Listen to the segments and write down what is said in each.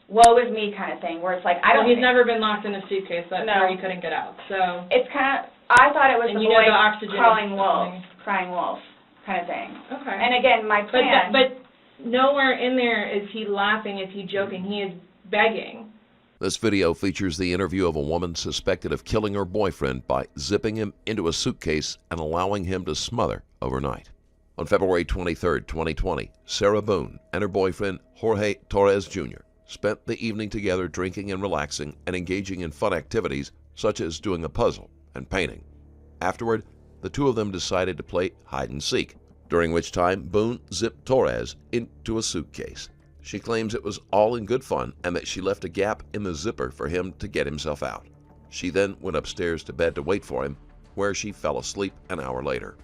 woe is me kind of thing, where it's like, I don't Well, he's never been locked in a suitcase No. where he couldn't get out, so. It's kind of, I thought it was And the you know boy the oxygen crying is wolf, something. crying wolf kind of thing. Okay. And again, my plan. But nowhere in there is he laughing, is he joking, he is begging. This video features the interview of a woman suspected of killing her boyfriend by zipping him into a suitcase and allowing him to smother overnight. On February 23, 2020, Sarah Boone and her boyfriend, Jorge Torres Jr., spent the evening together drinking and relaxing and engaging in fun activities such as doing a puzzle and painting. Afterward, the two of them decided to play hide and seek, during which time Boone zipped Torres into a suitcase. She claims it was all in good fun and that she left a gap in the zipper for him to get himself out. She then went upstairs to bed to wait for him, where she fell asleep an hour later.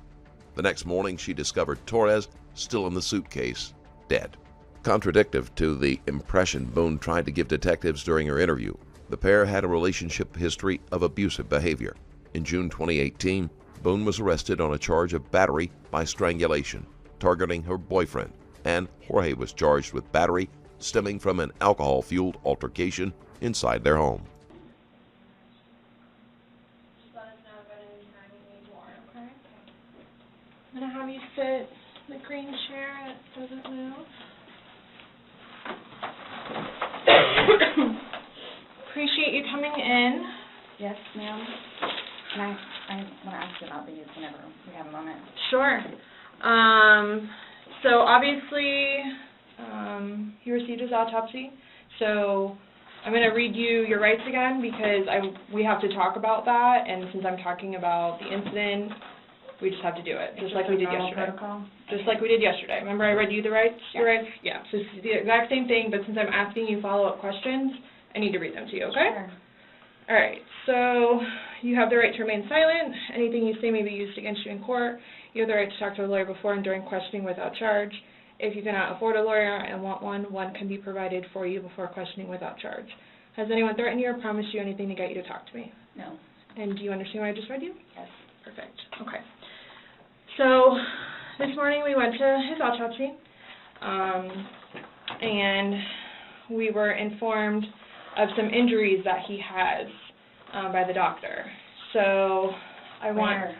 The next morning, she discovered Torres still in the suitcase, dead. Contradictive to the impression Boone tried to give detectives during her interview, the pair had a relationship history of abusive behavior. In June 2018, Boone was arrested on a charge of battery by strangulation, targeting her boyfriend, and Jorge was charged with battery stemming from an alcohol-fueled altercation inside their home. Just let us know if at any time you need more, okay? I'm going to have you sit in the green chair that doesn't move. Appreciate you coming in. Yes, ma'am. And I want to ask you about these whenever we have a moment. Sure. So obviously, he received his autopsy. So I'm going to read you your rights again because we have to talk about that. And since I'm talking about the incident, we just have to do it, just like we did yesterday. Protocol? Just like we did yesterday. Remember I read you the rights? Yeah. Your rights? Yeah. So it's the exact same thing, but since I'm asking you follow-up questions, I need to read them to you, okay? Sure. All right. So you have the right to remain silent. Anything you say may be used against you in court. You have the right to talk to a lawyer before and during questioning without charge. If you cannot afford a lawyer and want one can be provided for you before questioning without charge. Has anyone threatened you or promised you anything to get you to talk to me? No. And do you understand what I just read you? Yes. Perfect. Okay. So this morning we went to his autopsy, and we were informed of some injuries that he has by the doctor. So I want.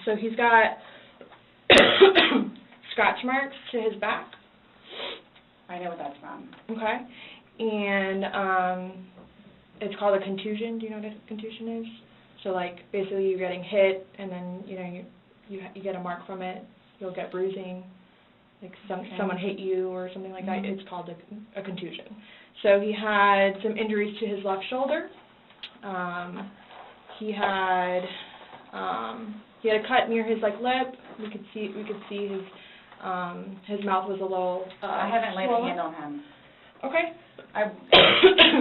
So he's got scratch marks to his back. I know what that's from. Okay. And it's called a contusion. Do you know what a contusion is? So like basically you're getting hit and then you get a mark from it. You'll get bruising. Like someone hit you or something like that. It's called a contusion. So he had some injuries to his left shoulder. He had a cut near his lip. We could see his mouth was a little I haven't laid a swollen. hand on him. Okay.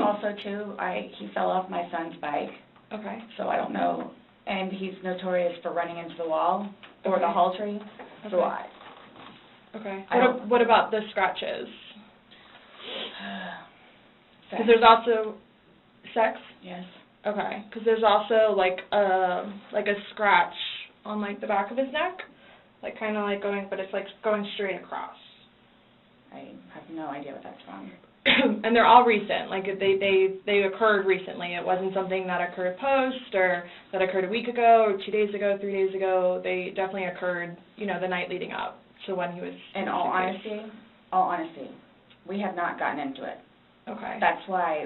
Also too, he fell off my son's bike. Okay. So I don't know, and he's notorious for running into the wall or the hall tree. So Okay. What about the scratches? Sex. Because there's also sex. Yes. Okay. Because there's also like a scratch on the back of his neck, kind of going, but it's going straight across. I have no idea what that's from. And they're all recent. They occurred recently. It wasn't something that occurred post or that occurred a week ago or 2 days ago, 3 days ago. They definitely occurred, the night leading up to when he was. In all honesty, we have not gotten into it. Okay. That's why,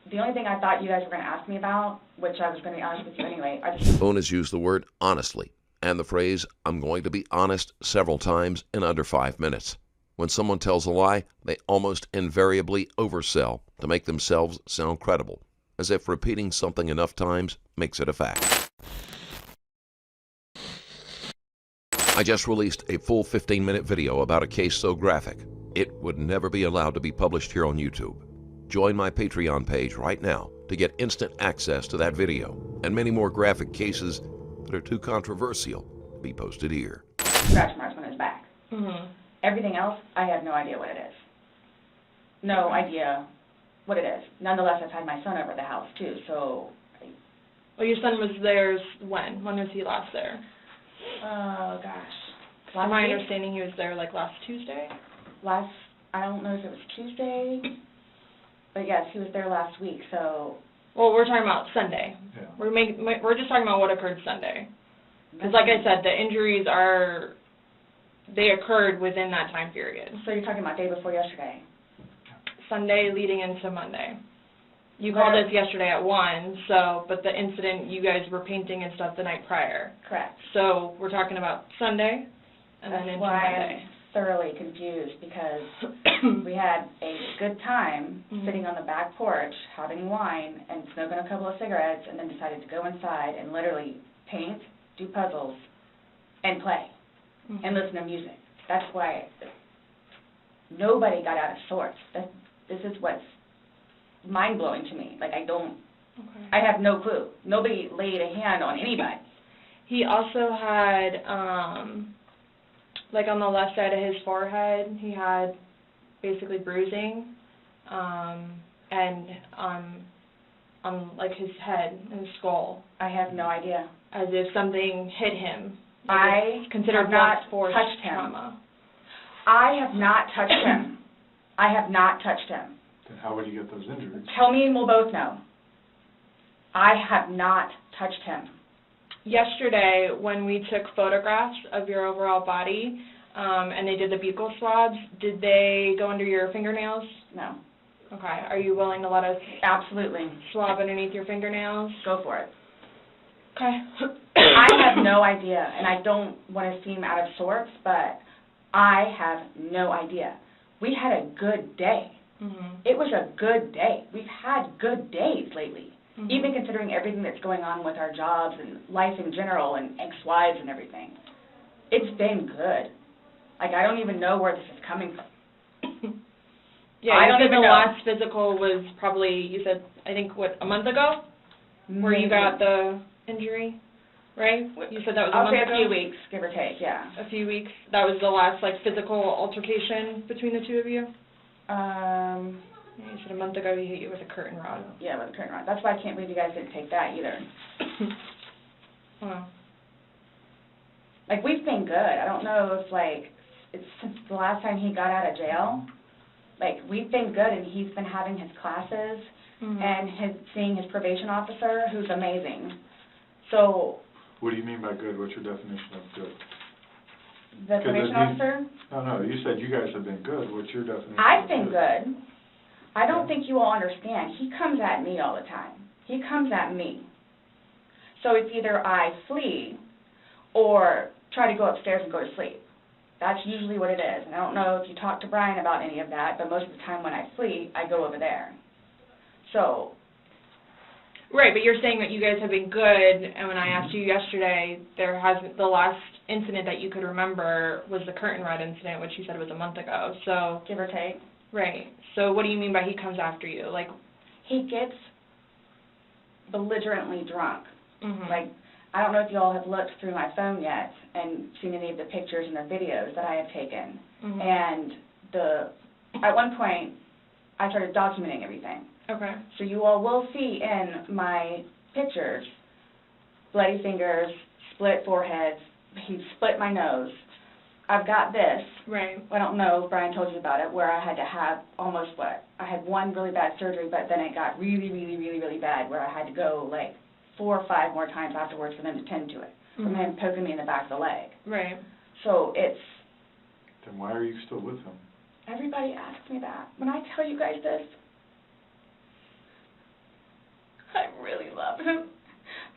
the only thing I thought you guys were going to ask me about, which I was going to be honest with you anyway, are the... Boone has used the word honestly and the phrase, "I'm going to be honest," several times in under 5 minutes. When someone tells a lie, they almost invariably oversell to make themselves sound credible, as if repeating something enough times makes it a fact. I just released a full 15-minute video about a case so graphic, it would never be allowed to be published here on YouTube. Join my Patreon page right now to get instant access to that video and many more graphic cases that are too controversial to be posted here. Scratch marks on his back. Mm-hmm. Everything else, I have no idea what it is. No idea what it is. Nonetheless, I've had my son over at the house, too, so... Well, your son was there when? When was he last there? Oh, gosh. My understanding he was there, last Tuesday? I don't know if it was Tuesday, but yes, he was there last week, so. Well, we're talking about Sunday. Yeah. We're just talking about what occurred Sunday. Because like I said, the injuries they occurred within that time period. So you're talking about day before yesterday? Sunday leading into Monday. You called us yesterday at 1, but the incident, you guys were painting and stuff the night prior. Correct. So we're talking about Sunday and then That's into why Monday. I'm thoroughly confused, because we had a good time sitting on the back porch, having wine, and smoking a couple of cigarettes, and then decided to go inside and literally paint, do puzzles, and play, and listen to music. That's why nobody got out of sorts. This is what's mind-blowing to me. Like, I have no clue. Nobody laid a hand on anybody. He also had, like on the left side of his forehead, he had basically bruising, and on like his head and his skull. I have no idea. As if something hit him. Like I it's considered have not force touched him. trauma. I have not touched him. I have not touched him. Then how would you get those injuries? Tell me and we'll both know. I have not touched him. Yesterday, when we took photographs of your overall body, and they did the buccal swabs, did they go under your fingernails? No. Okay. Are you willing to let us Absolutely. swab underneath your fingernails? Go for it. Okay. I have no idea, and I don't want to seem out of sorts, but I have no idea. We had a good day. It was a good day. We've had good days lately, even considering everything that's going on with our jobs and life in general and ex-wives and everything. It's been good. Like, I don't even know where this is coming from. Yeah, I don't you said even the know. last physical was probably, you said, I think, what, a month ago? Where you got the injury, right? You said that was a I'll month say ago? a few weeks, give or take, yeah. A few weeks. That was the last, like, physical altercation between the two of you? You said a month ago he hit you with a curtain rod. Yeah, with a curtain rod. That's why I can't believe you guys didn't take that either. Wow. Like, we've been good. I don't know if, like, it's since the last time he got out of jail. Like, we've been good, and he's been having his classes and seeing his probation officer, who's amazing. So, What do you mean by good? What's your definition of good? the probation officer, No, you said you guys have been good. What's your definition I've of been good. I don't think you all understand. He comes at me all the time. He comes at me. So it's either I flee or try to go upstairs and go to sleep. That's usually what it is. And I don't know if you talked to Brian about any of that, but most of the time when I flee, I go over there. So. Right, but you're saying that you guys have been good, and when I asked you yesterday, the last incident that you could remember was the curtain rod incident, which you said was a month ago, so. Give or take. Right, so what do you mean by he comes after you? Like, he gets belligerently drunk. Like, I don't know if you all have looked through my phone yet and seen any of the pictures and the videos that I have taken. And at one point, I started documenting everything. okay. So you all will see in my pictures bloody fingers, split foreheads, he split my nose. I've got this. Right. I don't know if Brian told you about it, where I had to have almost I had one really bad surgery, but then it got really, really, really, really bad, where I had to go like 4 or 5 more times afterwards for them to tend to it, from him poking me in the back of the leg. Right. So it's... Then why are you still with him? Everybody asks me that. When I tell you guys this, I really love him,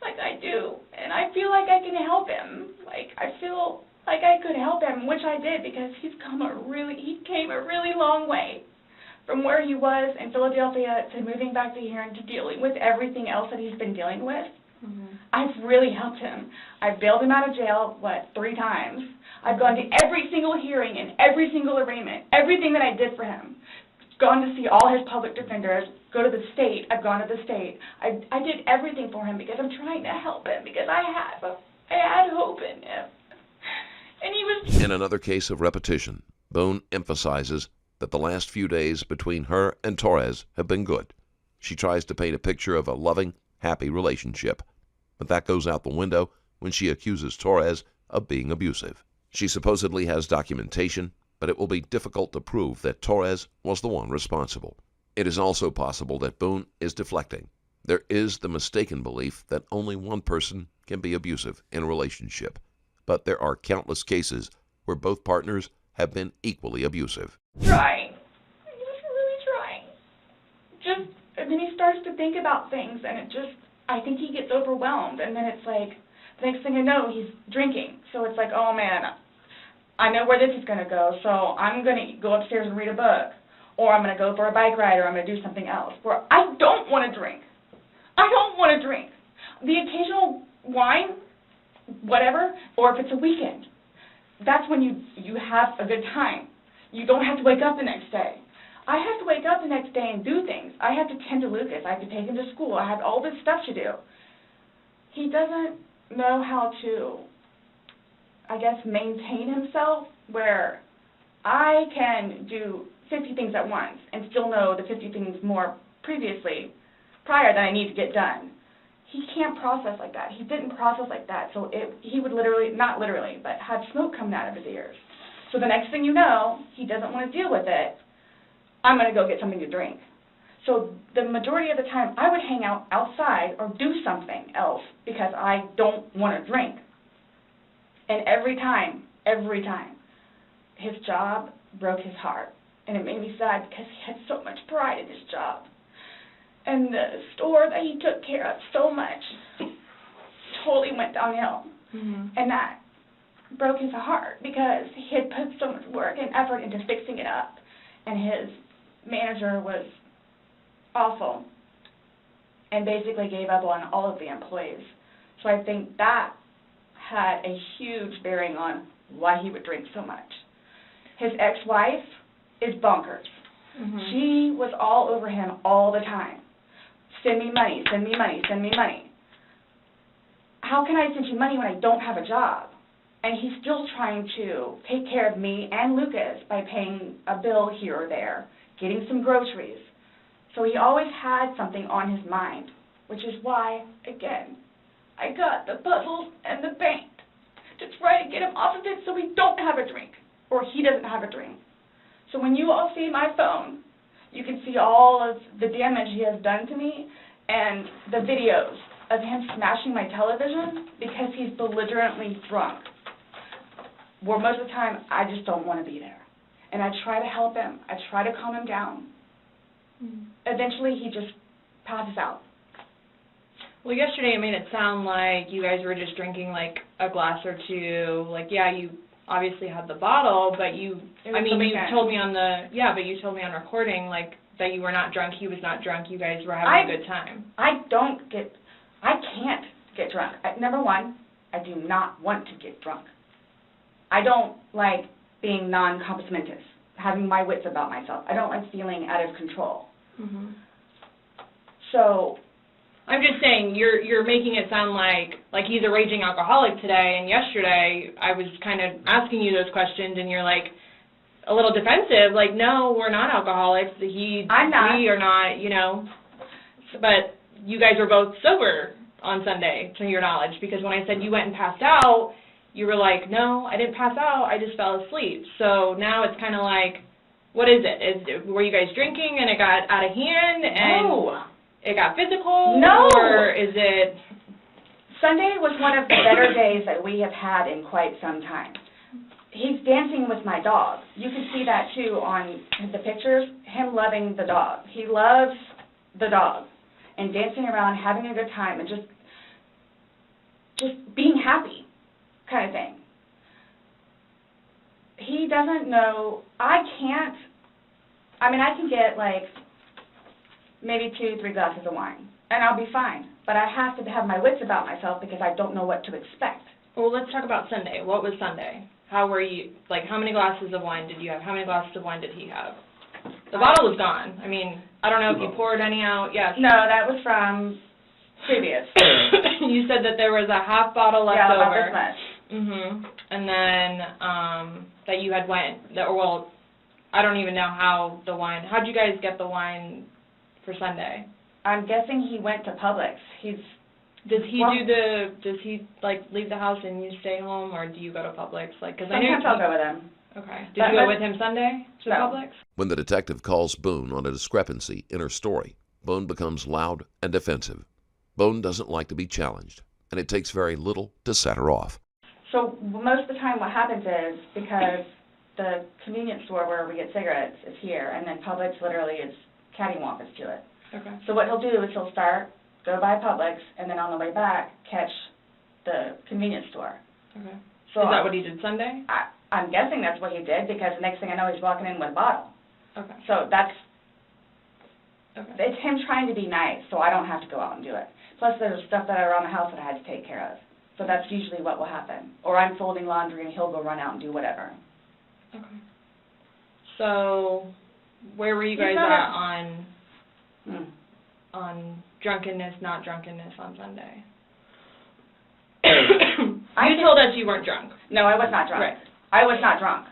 like I do, and I feel like I can help him. Like, I feel like I could help him, which I did, because he came a really long way from where he was in Philadelphia to moving back to here and to dealing with everything else that he's been dealing with. I've really helped him. I've bailed him out of jail, 3 times. I've gone to every single hearing and every single arraignment, everything that I did for him. Gone to see all his public defenders, go to the state. I've gone to the state. I did everything for him because I'm trying to help him, because I had hope in him. And he was... In another case of repetition, Boone emphasizes that the last few days between her and Torres have been good. She tries to paint a picture of a loving, happy relationship, but that goes out the window when she accuses Torres of being abusive. She supposedly has documentation but it will be difficult to prove that Torres was the one responsible. It is also possible that Boone is deflecting. There is the mistaken belief that only one person can be abusive in a relationship, but there are countless cases where both partners have been equally abusive. Trying. He was really trying. And then he starts to think about things, and I think he gets overwhelmed, and then it's like, the next thing I know, he's drinking. So it's like, oh man, I know where this is going to go, so I'm going to go upstairs and read a book, or I'm going to go for a bike ride, or I'm going to do something else, where I don't want to drink. I don't want to drink. The occasional wine, whatever, or if it's a weekend, that's when you have a good time. You don't have to wake up the next day. I have to wake up the next day and do things. I have to tend to Lucas. I have to take him to school. I have all this stuff to do. He doesn't know how to, I guess, maintain himself, where I can do 50 things at once and still know the 50 things more prior that I need to get done. He can't process like that. He didn't process like that, so he would literally, not literally, but have smoke coming out of his ears. So the next thing you know, he doesn't want to deal with it. I'm going to go get something to drink. So the majority of the time, I would hang out outside or do something else because I don't want to drink. And every time, his job broke his heart. And it made me sad because he had so much pride in his job. And the store that he took care of so much totally went downhill. Mm-hmm. And that broke his heart because he had put so much work and effort into fixing it up. And his manager was awful and basically gave up on all of the employees. So I think that had a huge bearing on why he would drink so much. His ex-wife is bonkers. Mm-hmm. She was all over him all the time. Send me money, send me money, send me money. How can I send you money when I don't have a job? And he's still trying to take care of me and Lucas by paying a bill here or there, getting some groceries. So he always had something on his mind, which is why, again, I got the puzzles and the paint to try to get him off of it so we don't have a drink, or he doesn't have a drink. So when you all see my phone, you can see all of the damage he has done to me and the videos of him smashing my television because he's belligerently drunk. Where most of the time, I just don't want to be there. And I try to help him. I try to calm him down. Mm-hmm. Eventually, he just passes out. Well, yesterday it made it sound like you guys were just drinking like a glass or two. Like, yeah, you obviously had the bottle, but you told me on recording like that you were not drunk, he was not drunk, you guys were having a good time. I can't get drunk. Number one, I do not want to get drunk. I don't like being non-compos mentis, having my wits about myself. I don't like feeling out of control. Mm-hmm. So I'm just saying you're making it sound like he's a raging alcoholic today, and yesterday I was kind of asking you those questions, and you're like a little defensive, like, no, we're not alcoholics. I'm not. We are not, you know. But you guys were both sober on Sunday, to your knowledge, because when I said you went and passed out, you were like, no, I didn't pass out, I just fell asleep. So now it's kind of like, what is it? Were you guys drinking and it got out of hand and it got physical? No. Or is it... Sunday was one of the better days that we have had in quite some time. He's dancing with my dog. You can see that, too, on the pictures, him loving the dog. He loves the dog and dancing around, having a good time, and just being happy kind of thing. He doesn't know. I can get, like, maybe 2-3 glasses of wine, and I'll be fine. But I have to have my wits about myself because I don't know what to expect. Well, let's talk about Sunday. What was Sunday? How were you, like, how many glasses of wine did you have? How many glasses of wine did he have? The bottle was gone. I mean, I don't know if you poured any out. Yes. No, that was from previous. You said that there was a half bottle left over. Yeah, about this much. Mhm. And then that you had well, I don't even know how the wine. How'd you guys get the wine for Sunday? I'm guessing he went to Publix. Does he like leave the house and you stay home, or do you go to Publix? Like, 'cause sometimes I'll go with him. Okay. Did you go with him Sunday to No. Publix? When the detective calls Boone on a discrepancy in her story, Boone becomes loud and defensive. Boone doesn't like to be challenged, and it takes very little to set her off. So most of the time what happens is, because the convenience store where we get cigarettes is here, and then Publix literally is cattywampus to it. Okay. So what he'll do is he'll start, go by Publix, and then on the way back, catch the convenience store. Okay. So Is that what he did Sunday? I'm guessing that's what he did, because the next thing I know, he's walking in with a bottle. Okay. So Okay. it's him trying to be nice, so I don't have to go out and do it. Plus, there's stuff that are around the house that I had to take care of. So that's usually what will happen. Or I'm folding laundry, and he'll go run out and do whatever. Okay. So, where were you He's guys not at on drunkenness, not drunkenness on Sunday? You told us you weren't drunk. No, I was not drunk. Right. I was not drunk.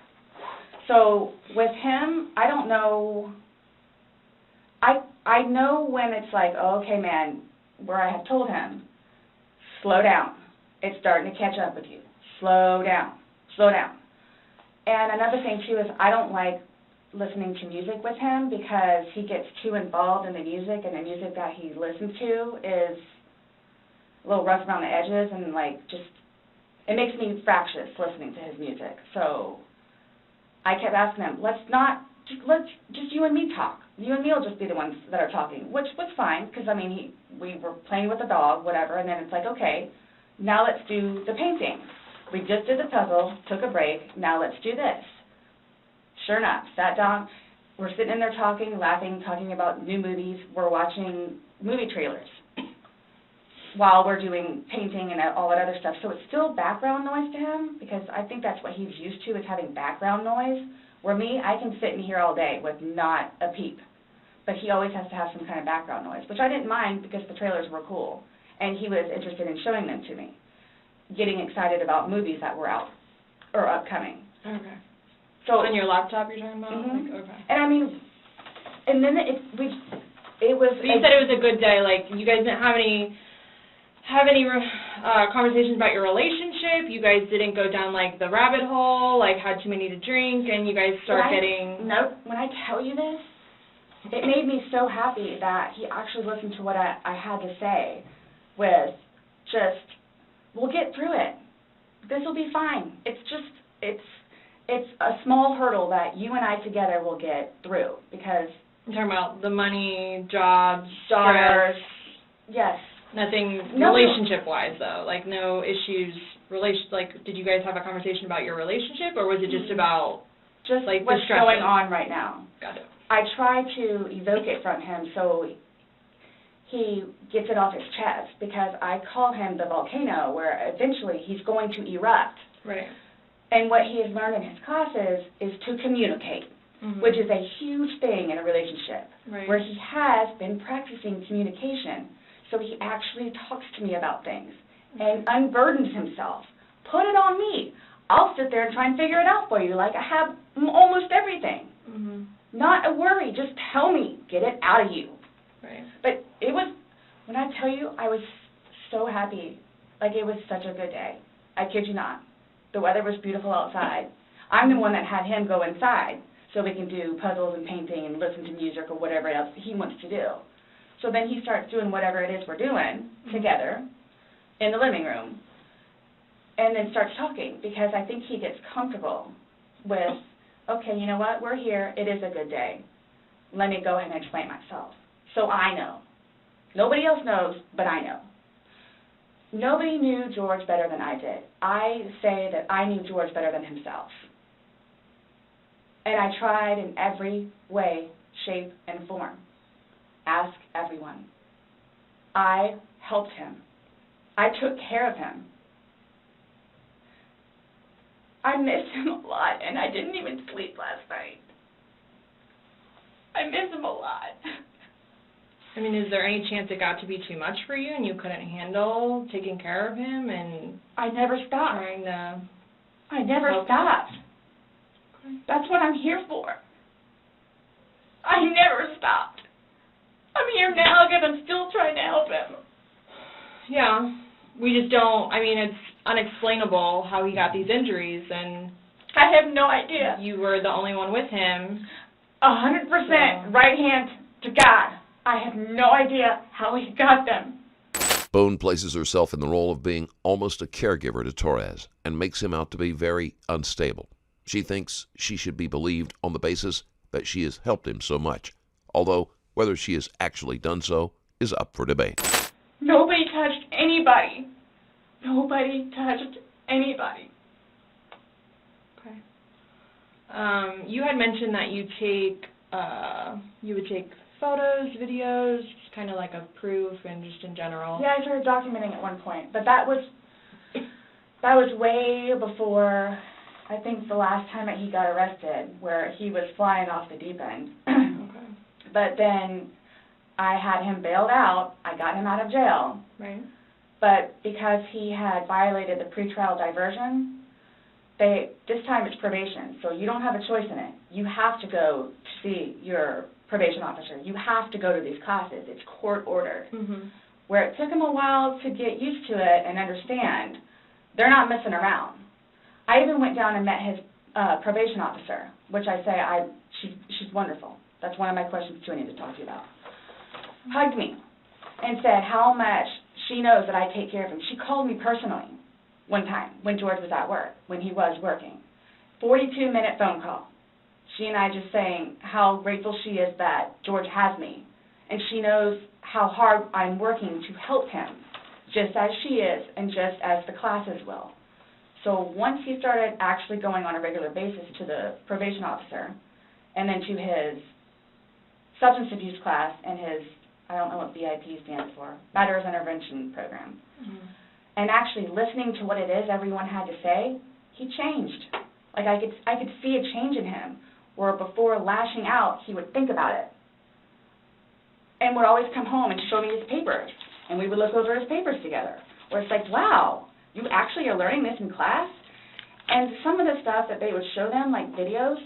So with him, I don't know. I know when it's like, oh, okay, man, where I have told him, slow down. It's starting to catch up with you. Slow down. Slow down. And another thing, too, is I don't like listening to music with him because he gets too involved in the music, and the music that he listens to is a little rough around the edges, and, like, just, it makes me fractious listening to his music. So I kept asking him, let's just you and me talk. You and me will just be the ones that are talking, which was fine, because, I mean, we were playing with the dog, whatever, and then it's like, okay, now let's do the painting. We just did the puzzle, took a break, now let's do this. Sure enough, sat down, we're sitting in there talking, laughing, talking about new movies, we're watching movie trailers while we're doing painting and all that other stuff. So it's still background noise to him, because I think that's what he's used to, is having background noise, where me, I can sit in here all day with not a peep. But he always has to have some kind of background noise, which I didn't mind because the trailers were cool, and he was interested in showing them to me, getting excited about movies that were out or upcoming. Okay. So on your laptop you're talking about? Mhm. Like, okay. And I mean, and then it was. So you said it was a good day. Like, you guys didn't have any conversations about your relationship. You guys didn't go down like the rabbit hole, like had too many to drink, and you guys start getting. Nope. When I tell you this, it made me so happy that he actually listened to what I had to say. With just, we'll get through it. This will be fine. It's just, it's a small hurdle that you and I together will get through, because. I'm talking about the money, jobs, daughters. stress. Yes. Nothing No. relationship-wise, though. Like, no issues. Like, did you guys have a conversation about your relationship, or was it just about just like what's the stresses going on right now? Got it. I try to evoke it from him so he gets it off his chest, because I call him the volcano, where eventually he's going to erupt. Right. And what he has learned in his classes is to communicate, which is a huge thing in a relationship, right. where he has been practicing communication. So he actually talks to me about things and unburdens himself. Put it on me. I'll sit there and try and figure it out for you, like I have almost everything. Not a worry. Just tell me. Get it out of you. Right. But it was, when I tell you, I was so happy. Like, it was such a good day. I kid you not. The weather was beautiful outside. I'm the one that had him go inside so we can do puzzles and painting and listen to music or whatever else he wants to do. So then he starts doing whatever it is we're doing together in the living room, and then starts talking, because I think he gets comfortable with, okay, you know what, we're here, it is a good day. Let me go ahead and explain myself. So I know. Nobody else knows, but I know. Nobody knew George better than I did. I say that I knew George better than himself. And I tried in every way, shape, and form. Ask everyone. I helped him. I took care of him. I miss him a lot, and I didn't even sleep last night. I miss him a lot. I mean, is there any chance it got to be too much for you and you couldn't handle taking care of him and I never stopped. trying to... I never stopped. Okay. That's what I'm here for. I never stopped. I'm here now because I'm still trying to help him. Yeah. We just don't... I mean, it's unexplainable how he got these injuries, and I have no idea. You were the only one with him. 100% right hand to God. I have no idea how he got them. Boone places herself in the role of being almost a caregiver to Torres and makes him out to be very unstable. She thinks she should be believed on the basis that she has helped him so much, although whether she has actually done so is up for debate. Nobody touched anybody. Nobody touched anybody. Okay. You had mentioned that you would take photos, videos, kind of like a proof and just in general. Yeah, I started documenting at one point, but that was way before, I think, the last time that he got arrested, where he was flying off the deep end. Okay. But then I had him bailed out. I got him out of jail. Right. But because he had violated the pretrial diversion, this time it's probation, so you don't have a choice in it. You have to go to see your probation officer. You have to go to these classes. It's court-ordered. Mm-hmm. Where it took him a while to get used to it and understand, they're not messing around. I even went down and met his probation officer, which I say she's wonderful. That's one of my questions, too, I need to talk to you about. Hugged me and said how much she knows that I take care of him. She called me personally one time when George was at work, when he was working. 42-minute phone call. She and I just saying how grateful she is that George has me. And she knows how hard I'm working to help him, just as she is and just as the classes will. So once he started actually going on a regular basis to the probation officer and then to his substance abuse class and his, I don't know what BIP stands for, Matters Intervention Program, and actually listening to what it is everyone had to say, he changed. Like I could see a change in him, where before lashing out, he would think about it. And would always come home and show me his papers, and we would look over his papers together, where it's like, wow, you actually are learning this in class? And some of the stuff that they would show them, like videos,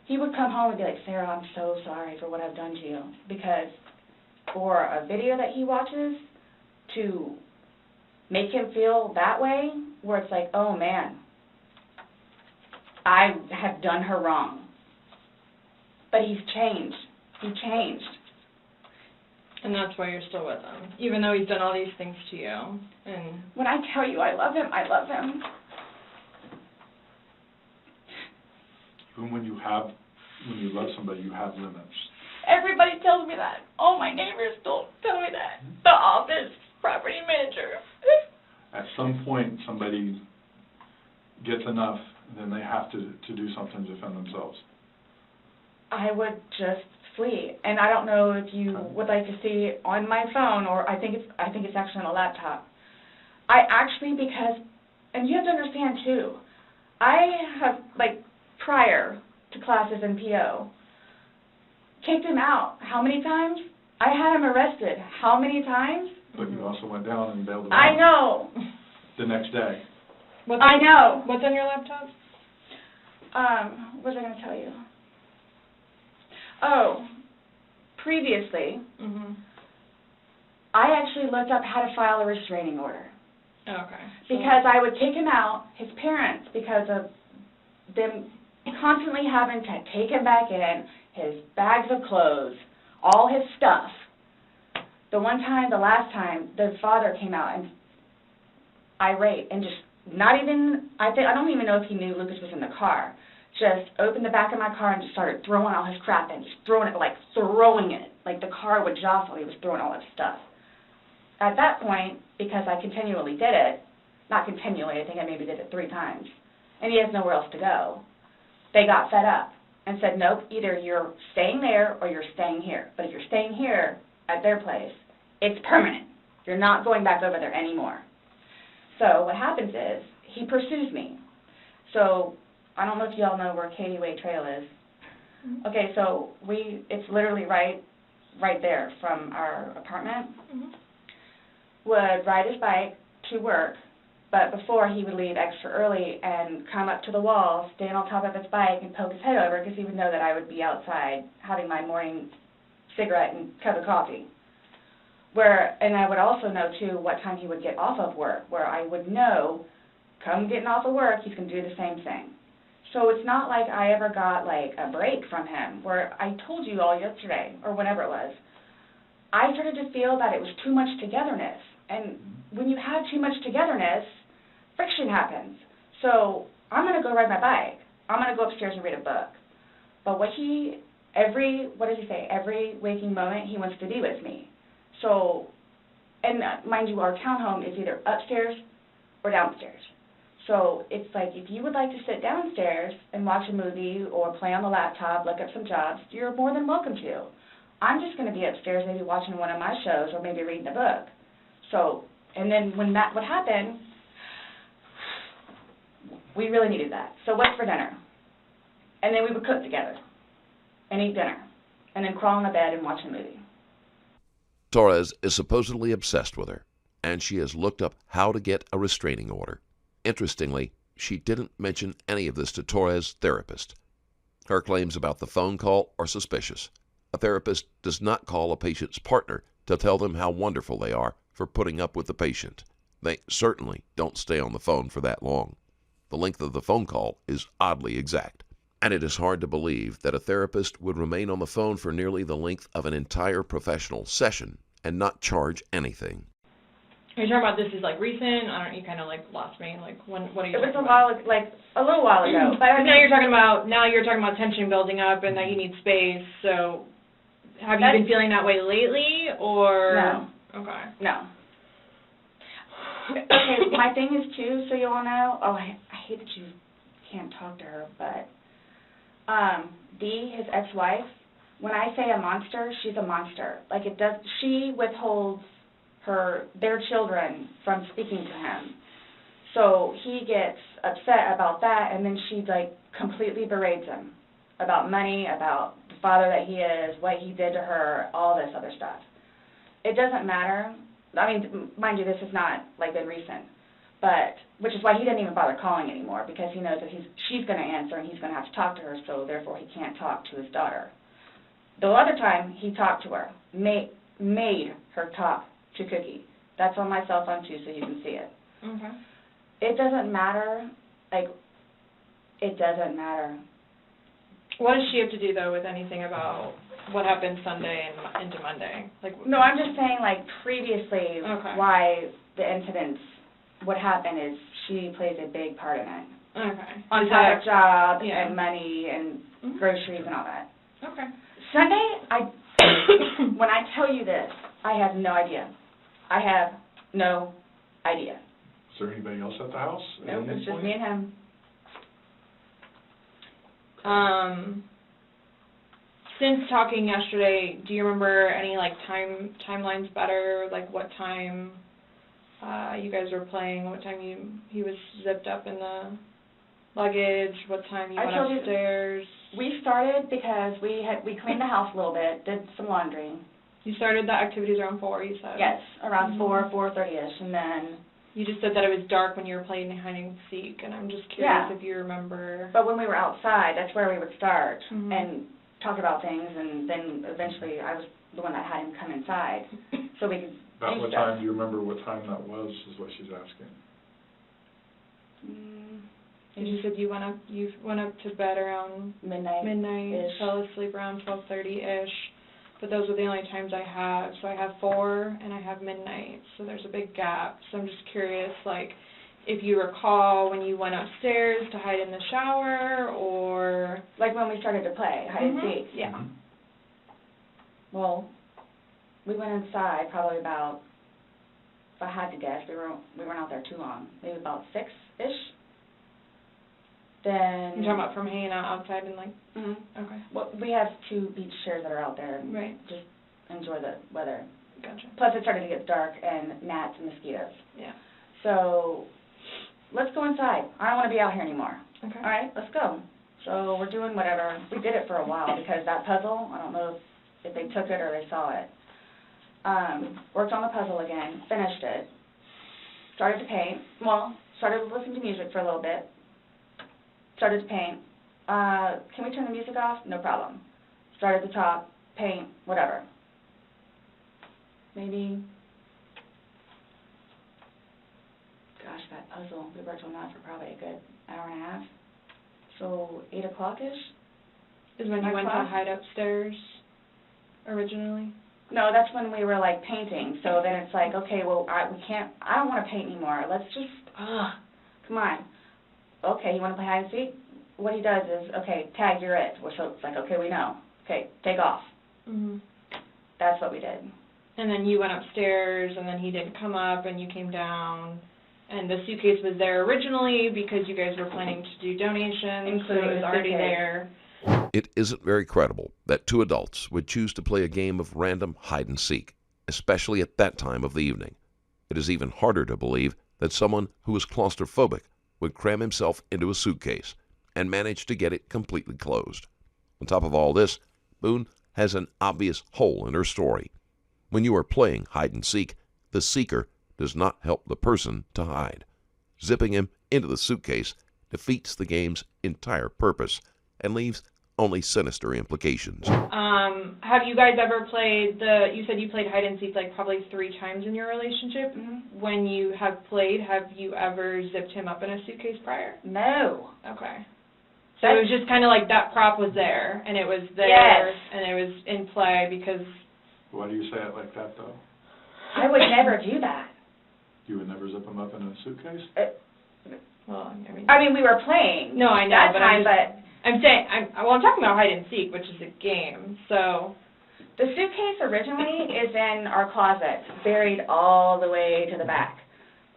he would come home and be like, Sarah, I'm so sorry for what I've done to you. Because for a video that he watches to make him feel that way, where it's like, oh man, I have done her wrong. But he's changed. He changed. And that's why you're still with him, even though he's done all these things to you. And when I tell you I love him, I love him. Even when you love somebody, you have limits. Everybody tells me that. All my neighbors don't tell me that. The office, property manager. At some point, somebody gets enough, then they have to do something to defend themselves. I would just flee. And I don't know if you would like to see on my phone, or I think it's actually on a laptop. I actually, because, and you have to understand too, I have, like, prior to classes in PO, kicked him out. How many times? I had him arrested. How many times? But you also went down and bailed him out. I know. The next day. I know. What's on your laptop? What was I going to tell you? Oh, previously, I actually looked up how to file a restraining order. Okay. Because I would take him out, his parents, because of them constantly having to take him back in, his bags of clothes, all his stuff. The last time, the father came out and irate and just not even, I don't even know if he knew Lucas was in the car, just opened the back of my car and just started throwing all his crap in, just throwing it, like the car would jostle, he was throwing all his stuff. At that point, because I continually did it, not continually, I think I maybe did it 3 times, and he has nowhere else to go, they got fed up and said, nope, either you're staying there or you're staying here. But if you're staying here at their place, it's permanent. You're not going back over there anymore. So what happens is he pursues me. So I don't know if you all know where Katie Way Trail is. Okay, so it's literally right there from our apartment. Would ride his bike to work, but before he would leave extra early and come up to the wall, stand on top of his bike and poke his head over because he would know that I would be outside having my morning cigarette and cup of coffee. And I would also know, too, what time he would get off of work, where I would know, come getting off of work, he's going to do the same thing. So it's not like I ever got, like, a break from him, where I told you all yesterday, or whenever it was. I started to feel that it was too much togetherness. And when you have too much togetherness, friction happens. So I'm going to go ride my bike. I'm going to go upstairs and read a book. But what does he say? Every waking moment he wants to be with me. So, and mind you, our townhome is either upstairs or downstairs. So it's like, if you would like to sit downstairs and watch a movie or play on the laptop, look up some jobs, you're more than welcome to. I'm just going to be upstairs maybe watching one of my shows or maybe reading a book. So, and then when that would happen, we really needed that. So what's for dinner? And then we would cook together and eat dinner and then crawl in the bed and watch a movie. Torres is supposedly obsessed with her, and she has looked up how to get a restraining order. Interestingly, she didn't mention any of this to Torres' therapist. Her claims about the phone call are suspicious. A therapist does not call a patient's partner to tell them how wonderful they are for putting up with the patient. They certainly don't stay on the phone for that long. The length of the phone call is oddly exact, and it is hard to believe that a therapist would remain on the phone for nearly the length of an entire professional session and not charge anything. Are you talking about this is like recent? You kind of like lost me. Like what are you It was talking a about? a little while ago. But I mean, now you're talking about tension building up and that you need space. So have you been feeling that way lately, or no? Okay. No. Okay, my thing is too, so you all know. Oh, I hate that you can't talk to her, but Dee, his ex-wife. When I say a monster, she's a monster. Like she withholds their children from speaking to him. So he gets upset about that, and then she like completely berates him about money, about the father that he is, what he did to her, all this other stuff. It doesn't matter. I mean, mind you, this has not like been recent, but which is why he didn't even bother calling anymore, because he knows that she's going to answer and he's going to have to talk to her, so therefore he can't talk to his daughter. The other time he talked to her, made her talk to Cookie. That's on my cell phone too, so you can see it. Okay. It doesn't matter. Like, it doesn't matter. What does she have to do though with anything about what happened Sunday and into Monday? Like, no, I'm just saying, like, previously, why the incidents would happen is she plays a big part in it. Okay. On top of job and money and groceries and all that. Okay. Sunday, when I tell you this, I have no idea. I have no idea. Is there anybody else at the house? No, it's just me and him. Since talking yesterday, do you remember any like timelines better? Like what time you guys were playing? What time he was zipped up in the luggage? What time you went upstairs? We started because we cleaned the house a little bit, did some laundry. You started the activities around 4, you said? Yes, around 4:30ish, and then... You just said that it was dark when you were playing hide and seek, and I'm just curious if you remember... But when we were outside, that's where we would start and talk about things, and then eventually I was the one that had him come inside so we could About what time, do you remember what time that was, is what she's asking. And you said you went up to bed around midnight, fell asleep around 12:30ish. But those are the only times I have. So I have 4 and I have midnight. So there's a big gap. So I'm just curious, like, if you recall when you went upstairs to hide in the shower, or... Like when we started to play hide and seek? Yeah. Well, we went inside probably about, if I had to guess, we weren't out there too long, maybe about 6-ish. Then... You're talking about from hanging out outside and like... Okay. Well, we have 2 beach chairs that are out there. And just enjoy the weather. Gotcha. Plus it started to get dark and gnats and mosquitoes. Yeah. So, let's go inside. I don't want to be out here anymore. Okay. All right, let's go. So we're doing whatever. We did it for a while because that puzzle, I don't know if they took it or they saw it. Worked on the puzzle again, finished it. Started to paint. Well, started listening to music for a little bit. Started to paint. Can we turn the music off? No problem. Start at the top, paint, whatever. Maybe, gosh, that puzzle, we worked on that for probably a good hour and a half. So 8 o'clock-ish? Is when you went to Class? hide upstairs originally? No, that's when we were like painting. So then it's like, okay, well, I don't want to paint anymore. Let's just, come on. Okay, you want to play hide and seek? What he does is, okay, tag, you're it. So it's like, okay, we know. Okay, take off. Mm-hmm. That's what we did. And then you went upstairs, and then he didn't come up, and you came down, and the suitcase was there originally because you guys were planning to do donations, so it was already there. It isn't very credible that two adults would choose to play a game of random hide and seek, especially at that time of the evening. It is even harder to believe that someone who is claustrophobic would cram himself into a suitcase and manage to get it completely closed. On top of all this, Boone has an obvious hole in her story. When you are playing hide and seek, the seeker does not help the person to hide. Zipping him into the suitcase defeats the game's entire purpose and leaves only sinister implications. Have you guys ever played you said you played hide and seek like probably 3 times in your relationship. Mm-hmm. When you have played, have you ever zipped him up in a suitcase prior? No. Okay. So it was just kind of like that prop was there, and it was there, Yes. and it was in play because... Why do you say it like that, though? I would never do that. You would never zip them up in a suitcase? Well, I mean, we were playing. No, I know, that but time, I'm saying, I'm talking about hide and seek, which is a game, so... The suitcase originally is in our closet, buried all the way to the back.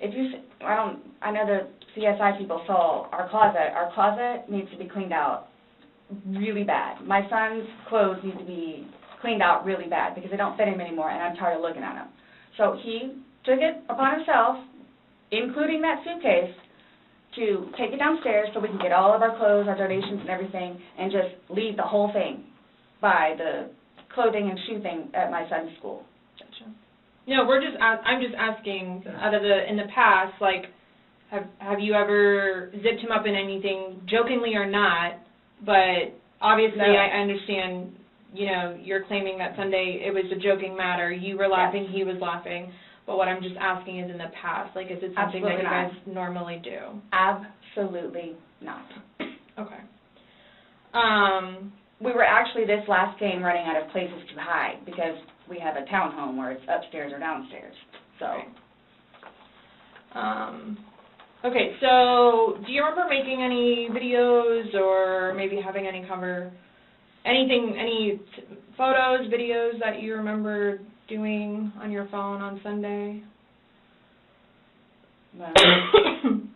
If you, I know the CSI people saw our closet. Our closet needs to be cleaned out really bad. My son's clothes need to be cleaned out really bad because they don't fit him anymore, and I'm tired of looking at them. So he took it upon himself, including that suitcase, to take it downstairs so we can get all of our clothes, our donations and everything, and just leave the whole thing by the clothing and shoe thing at my son's school. Gotcha. No, I'm just asking, in the past, like, have you ever zipped him up in anything, jokingly or not, but obviously No. I understand, you're claiming that Sunday it was a joking matter, you were laughing, Yes. he was laughing, but what I'm just asking is in the past, like, is it something Absolutely that you not. guys normally do? Absolutely not. Okay. We were actually this last game running out of places to hide because we have a townhome where it's upstairs or downstairs. So. Okay, so do you remember making any videos or maybe having any photos, videos that you remember doing on your phone on Sunday? No.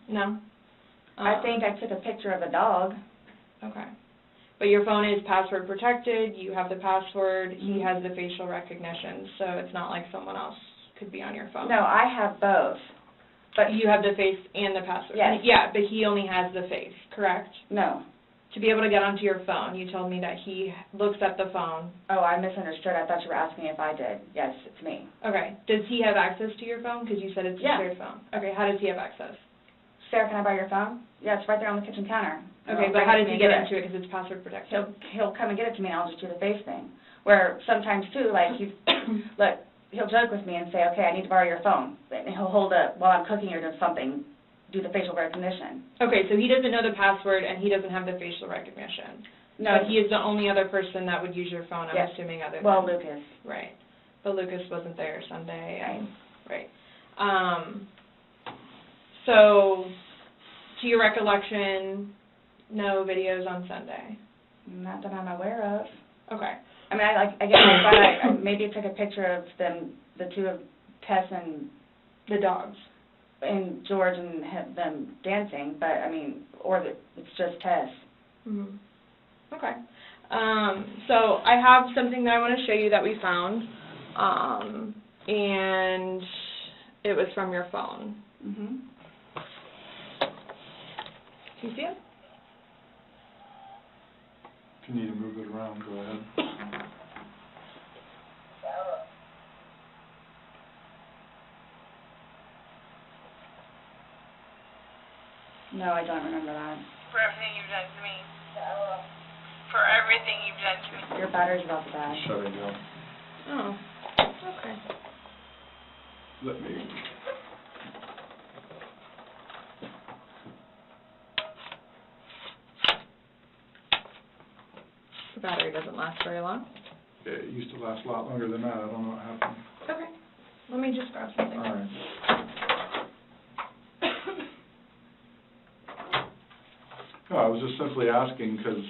No? I think I took a picture of a dog. Okay. But your phone is password protected, you have the password, he has the facial recognition, so it's not like someone else could be on your phone. No, I have both. But you have the face and the password. Yes. Yeah, but he only has the face, correct? No. To be able to get onto your phone, you told me that he looks at the phone. Oh, I misunderstood. I thought you were asking if I did. Yes, it's me. Okay. Does he have access to your phone? Because you said it's a Yeah. shared phone. Okay, how does he have access? Sarah, can I borrow your phone? Yeah, it's right there on the kitchen counter. Okay, but how does he get into it because it's password protected? He'll come and get it to me, and I'll just do the face thing. Where sometimes, too, like, he'll joke with me and say, okay, I need to borrow your phone. And he'll hold it while I'm cooking or doing something, do the facial recognition. Okay, so he doesn't know the password and he doesn't have the facial recognition. No. But he is the only other person that would use your phone, I'm Yes. assuming, other than... Well, Lucas. Right. But Lucas wasn't there Sunday. Right. Right. So, to your recollection, no videos on Sunday? Not that I'm aware of. Okay. I mean, I maybe took a picture of them, the two of Tess and The dogs. and George and them dancing, but I mean, it's just Tess. Mm-hmm. Okay. So I have something that I want to show you that we found, and it was from your phone. Mm-hmm. Can you see it? If you need to move it around, go ahead. No, I don't remember that. For everything you've done to me. For everything you've done to me. Your battery's about to die. Shut it down. Oh, okay. Let me... doesn't last very long. It used to last a lot longer than that. I don't know what happened. Okay. Let me just grab something. All right. No, I was just simply asking because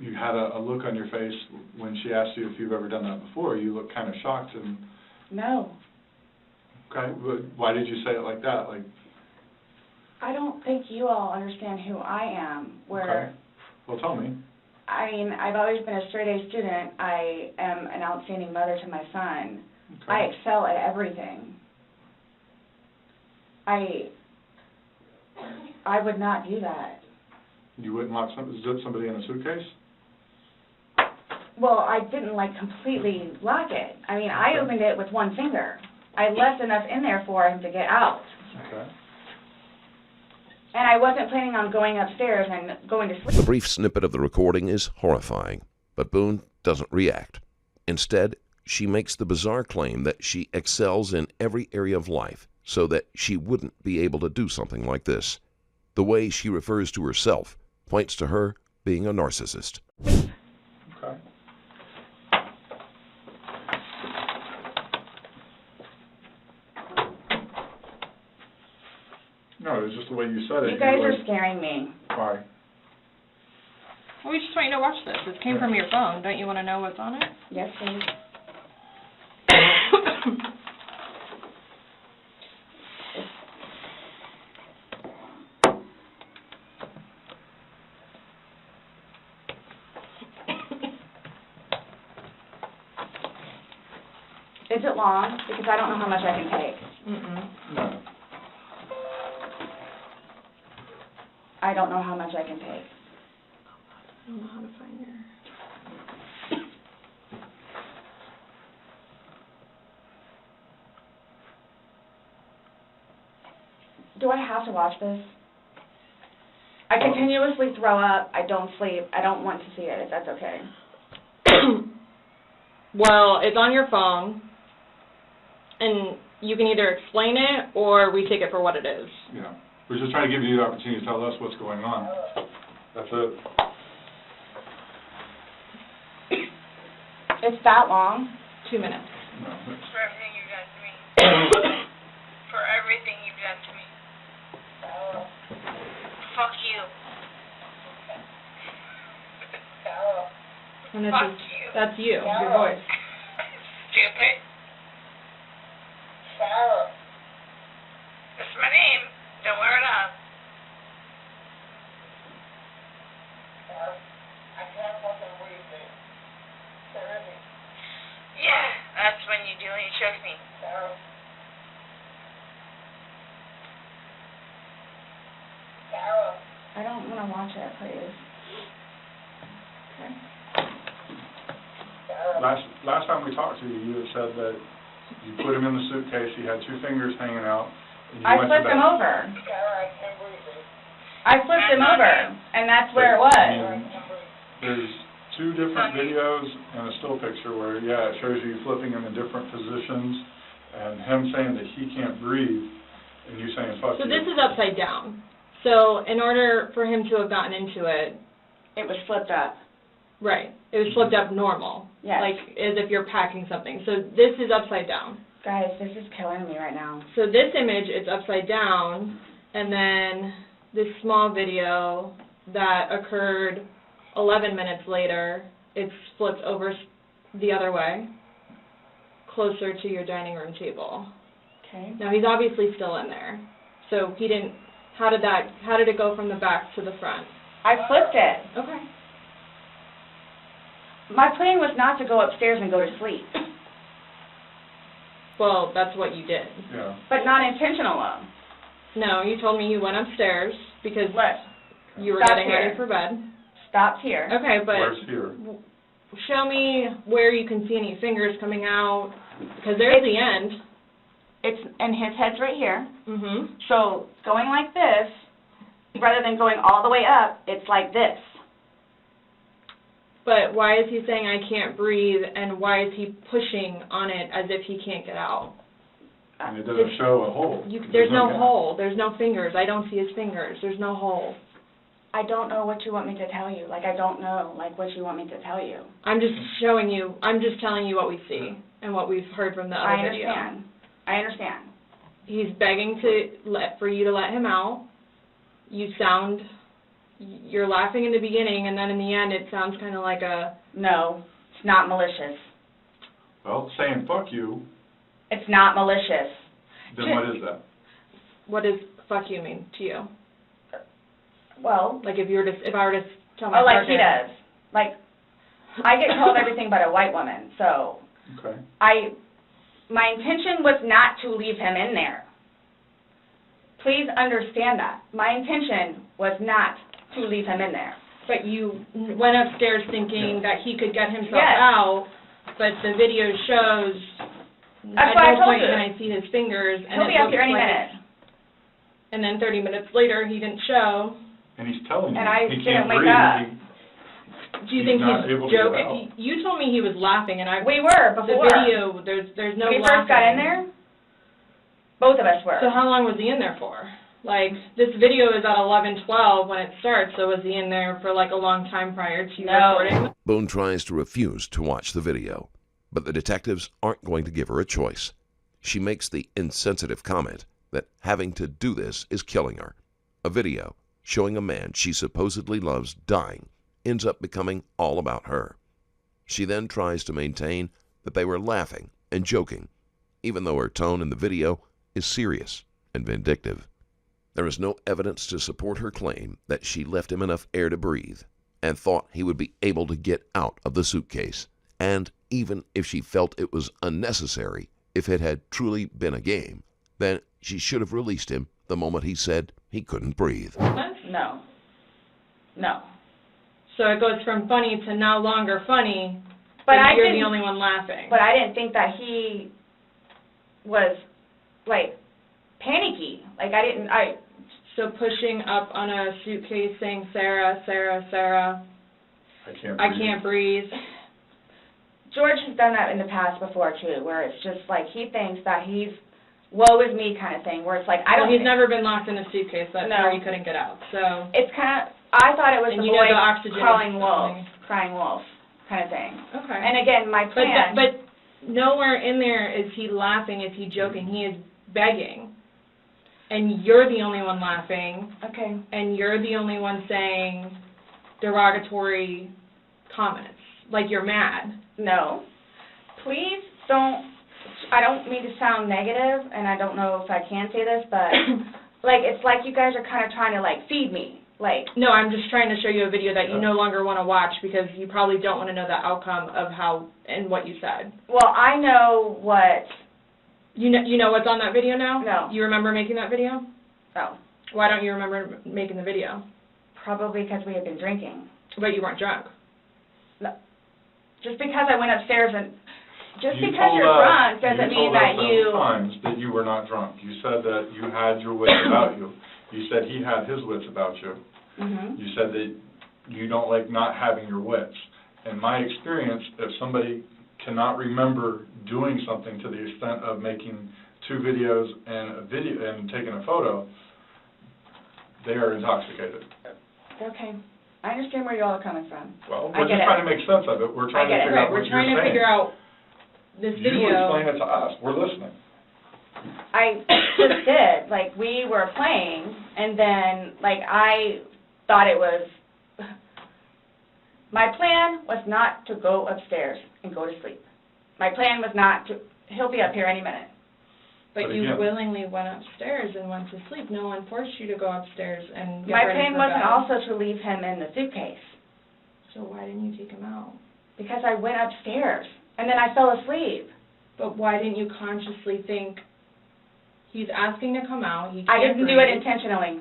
you had a look on your face when she asked you if you've ever done that before. You looked kind of shocked and... No. Okay, but why did you say it like that? Like... I don't think you all understand who I am, where... Okay. Well, tell me. I mean, I've always been a straight-A student. I am an outstanding mother to my son. Okay. I excel at everything. I would not do that. You wouldn't zip somebody in a suitcase? Well, I didn't, like, completely lock it. I mean, I Okay. opened it with one finger. I left enough in there for him to get out. Okay. And I wasn't planning on going upstairs and going to sleep. The brief snippet of the recording is horrifying, but Boone doesn't react. Instead, she makes the bizarre claim that she excels in every area of life so that she wouldn't be able to do something like this. The way she refers to herself points to her being a narcissist. Okay. No, it was just the way you said it. You guys were are like, scaring me. why? Well, we just want you to watch this. This came from your phone. Don't you want to know what's on it? Yes, please. Is it long? Because I don't know how much I can take. Mm-mm. No. I don't know how much I can take. I don't know how to find your... Do I have to watch this? I continuously throw up. I don't sleep. I don't want to see it, if that's okay. Well, it's on your phone, and you can either explain it or we take it for what it is. Yeah. We're just trying to give you the opportunity to tell us what's going on. That's it. It's that long? 2 minutes. No. For everything you've done to me. For everything you've done to me. Fuck you. And this Fuck is, you. that's you, your voice. Stupid. Sarah. That's my name. Don't wear it up. I can't fucking breathe, man. Yeah, that's when you do and you choke me. Sarah. I don't want to watch it, please. Okay. Last time we talked to you, you had said that you put him in the suitcase, he had two fingers hanging out, and you I went flipped to him bed. over. I flipped him over, and that's where it was. And there's two different videos and a still picture where, yeah, it shows you flipping him in different positions, and him saying that he can't breathe, and you saying, fuck So you. this is upside down. So in order for him to have gotten into it, It was flipped up. right, it was flipped up normal. Yes. Like as if you're packing something. So this is upside down. Guys, this is killing me right now. So this image is upside down, and then this small video that occurred 11 minutes later, it's flipped over the other way, closer to your dining room table. Okay. Now he's obviously still in there. So he didn't, how did it go from the back to the front? I flipped it. Okay. My plan was not to go upstairs and go to sleep, Well, that's what you did. Yeah. but not intentional. No, you told me you went upstairs because What? you were Stop getting here. ready for bed. Stopped here. Okay, but Where's here? show me where you can see any fingers coming out, because there's the end. And his head's right here. Mhm. So going like this, rather than going all the way up, it's like this. But why is he saying I can't breathe, and why is he pushing on it as if he can't get out? And it doesn't show a hole. There's no gap. hole. There's no fingers. I don't see his fingers. There's no hole. I don't know what you want me to tell you. Like, I don't know, like, what you want me to tell you. I'm just telling you what we see and what we've heard from the other video. I understand. He's begging for you to let him out. You're laughing in the beginning, and then in the end it sounds kind of like a... No, it's not malicious. Well, saying fuck you. It's not malicious. Then what is that? What does fuck you mean to you? Well... Like if I were to tell my partner... Oh, like he does. Like, I get told everything but a white woman, so... Okay. My intention was not to leave him in there. Please understand that. My intention was not to leave him in there. But you went upstairs thinking that he could get himself Yes. out, but the video shows That's at what I no told point you. can I see his fingers. And He'll it be up looks here any like minute. And then 30 minutes later, he didn't show. And he's telling you And I he didn't can't wake breathe. up. Do you think not he's able to get joking? out. You told me he was laughing, and We were the before. video, there's no When we laughing. first got in there, both of us were. So how long was he in there for? Like, this video is at 11:12 when it starts, so was he in there for like a long time prior to No. recording? Boone tries to refuse to watch the video, but the detectives aren't going to give her a choice. She makes the insensitive comment that having to do this is killing her. A video showing a man she supposedly loves dying ends up becoming all about her. She then tries to maintain that they were laughing and joking, even though her tone in the video is serious and vindictive. There is no evidence to support her claim that she left him enough air to breathe and thought he would be able to get out of the suitcase. And even if she felt it was unnecessary, if it had truly been a game, then she should have released him the moment he said he couldn't breathe. No. No. So it goes from funny to no longer funny, But and I you're didn't, the only one laughing. But I didn't think that he was, like, panicky. Like, So pushing up on a suitcase saying, Sarah, Sarah, Sarah, I can't breathe. George has done that in the past before, too, where it's just like he thinks that he's woe is me kind of thing, where it's like, He's never been locked in a suitcase, that's No. where he couldn't get out, so... It's kind of, I thought it was And the you know boy the oxygen crying is wolf, something. crying wolf kind of thing. Okay. And again, my plan... But nowhere in there is he laughing, is he joking, he is begging. And you're the only one laughing, Okay. and you're the only one saying derogatory comments, like you're mad. No. Please don't, I don't mean to sound negative, and I don't know if I can say this, but, like, it's like you guys are kind of trying to, like, feed me. Like, No, I'm just trying to show you a video that you no longer want to watch because you probably don't want to know the outcome of how and what you said. well, I know what, You know what's on that video now? No. You remember making that video? oh, Why don't you remember making the video? probably because we had been drinking. But you weren't drunk. Just because I went upstairs and, just You because told you're us- drunk doesn't you mean told us that you... several times that you were not drunk. You said that you had your wits about you. You said he had his wits about you. Mhm. You said that you don't like not having your wits. In my experience, if somebody cannot remember doing something to the extent of making 2 videos and taking a photo, they are intoxicated. Okay. I understand where you all are coming from. Well, I we're get just it. trying to make sense of it. We're trying to get it. figure Right, out what we're you're trying to saying. figure out this You video. explain it to us. We're listening. I just did. Like, we were playing, and then, like, I thought it was... My plan was not to go upstairs and go to sleep. My plan was not to... He'll be up here any minute. But But you again- willingly went upstairs and went to sleep. No one forced you to go upstairs and get My ready plan for wasn't bed. also to leave him in the suitcase, So why didn't you take him out? because I went upstairs, and then I fell asleep. But why didn't you consciously think, he's asking to come out, he can't I didn't do it breathe. intentionally.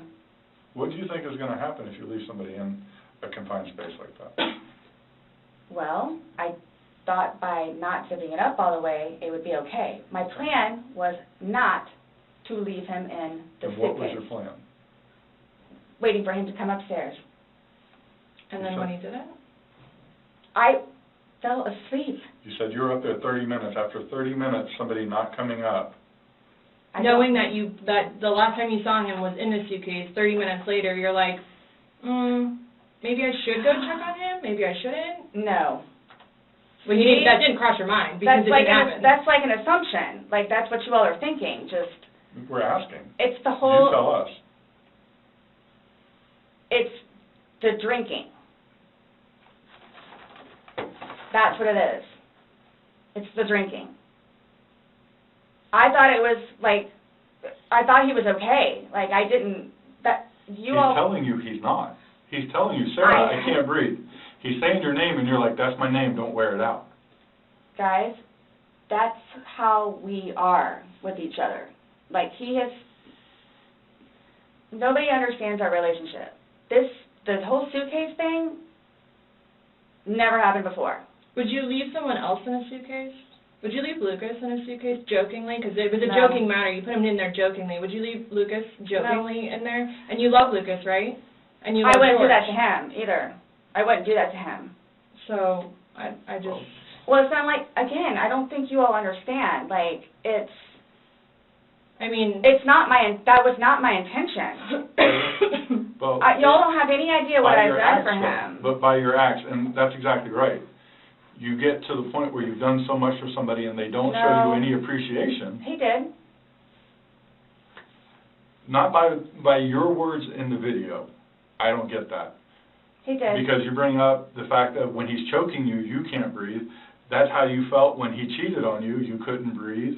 What do you think is going to happen if you leave somebody in a confined space like that? Well, I thought by not zipping it up all the way, it would be okay. My plan was not to leave him in the And what was suitcase, your plan? waiting for him to come upstairs. And then when he did it? I fell asleep. You said you were up there 30 minutes. After 30 minutes, somebody not coming up. I Knowing that the last time you saw him was in the suitcase, 30 minutes later, you're like, Maybe I should go check on him. Maybe I shouldn't. No. Well, that didn't cross your mind because That's it didn't happen. That's like an assumption. Like, that's what you all are thinking. Just. We're asking. It's the whole. You tell us. It's the drinking. That's what it is. It's the drinking. I thought it was like, I thought he was okay. Like, I didn't. He's telling you he's not. He's telling you, Sarah, I can't breathe. He's saying your name, and you're like, that's my name, don't wear it out. Guys, that's how we are with each other. Like, nobody understands our relationship. The whole suitcase thing never happened before. Would you leave someone else in a suitcase? Would you leave Lucas in a suitcase jokingly? Because it was a joking matter. You put him in there jokingly. Would you leave Lucas jokingly in there? And you love Lucas, right? And you love I wouldn't George. do that to him either. I wouldn't do that to him. So I just. Well, it's not like, again, I don't think you all understand. Like, it's not that was not my intention. Well, y'all don't have any idea what I've done for him. But by your acts, and that's exactly right. You get to the point where you've done so much for somebody and they don't show you any appreciation. He did. Not by your words in the video. I don't get that. He did. Because you bring up the fact that when he's choking you, you can't breathe. That's how you felt when he cheated on you. You couldn't breathe.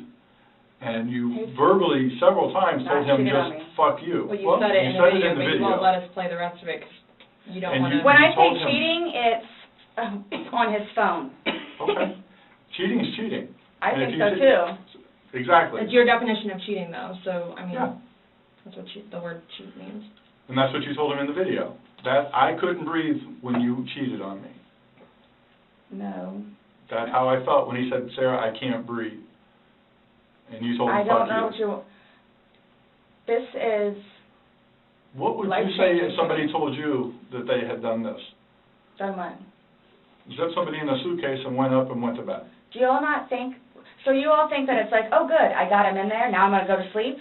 And you verbally several times told him just fuck you. Well, you said it in the video, but you won't let us play the rest of it because you don't want to. When I say cheating, it's on his phone. Okay. Cheating is cheating. I think so too. Exactly. It's your definition of cheating, though, so, I mean, that's what the word cheat means. And that's what you told him in the video. That I couldn't breathe when you cheated on me. No. That's how I felt when he said, Sarah, I can't breathe. And you told him, I don't know what you... This is... What would you say if somebody told you that they had done this? Done what? Zipped somebody in a suitcase and went up and went to bed. Do you all not think... So you all think that it's like, oh, good, I got him in there, now I'm going to go to sleep?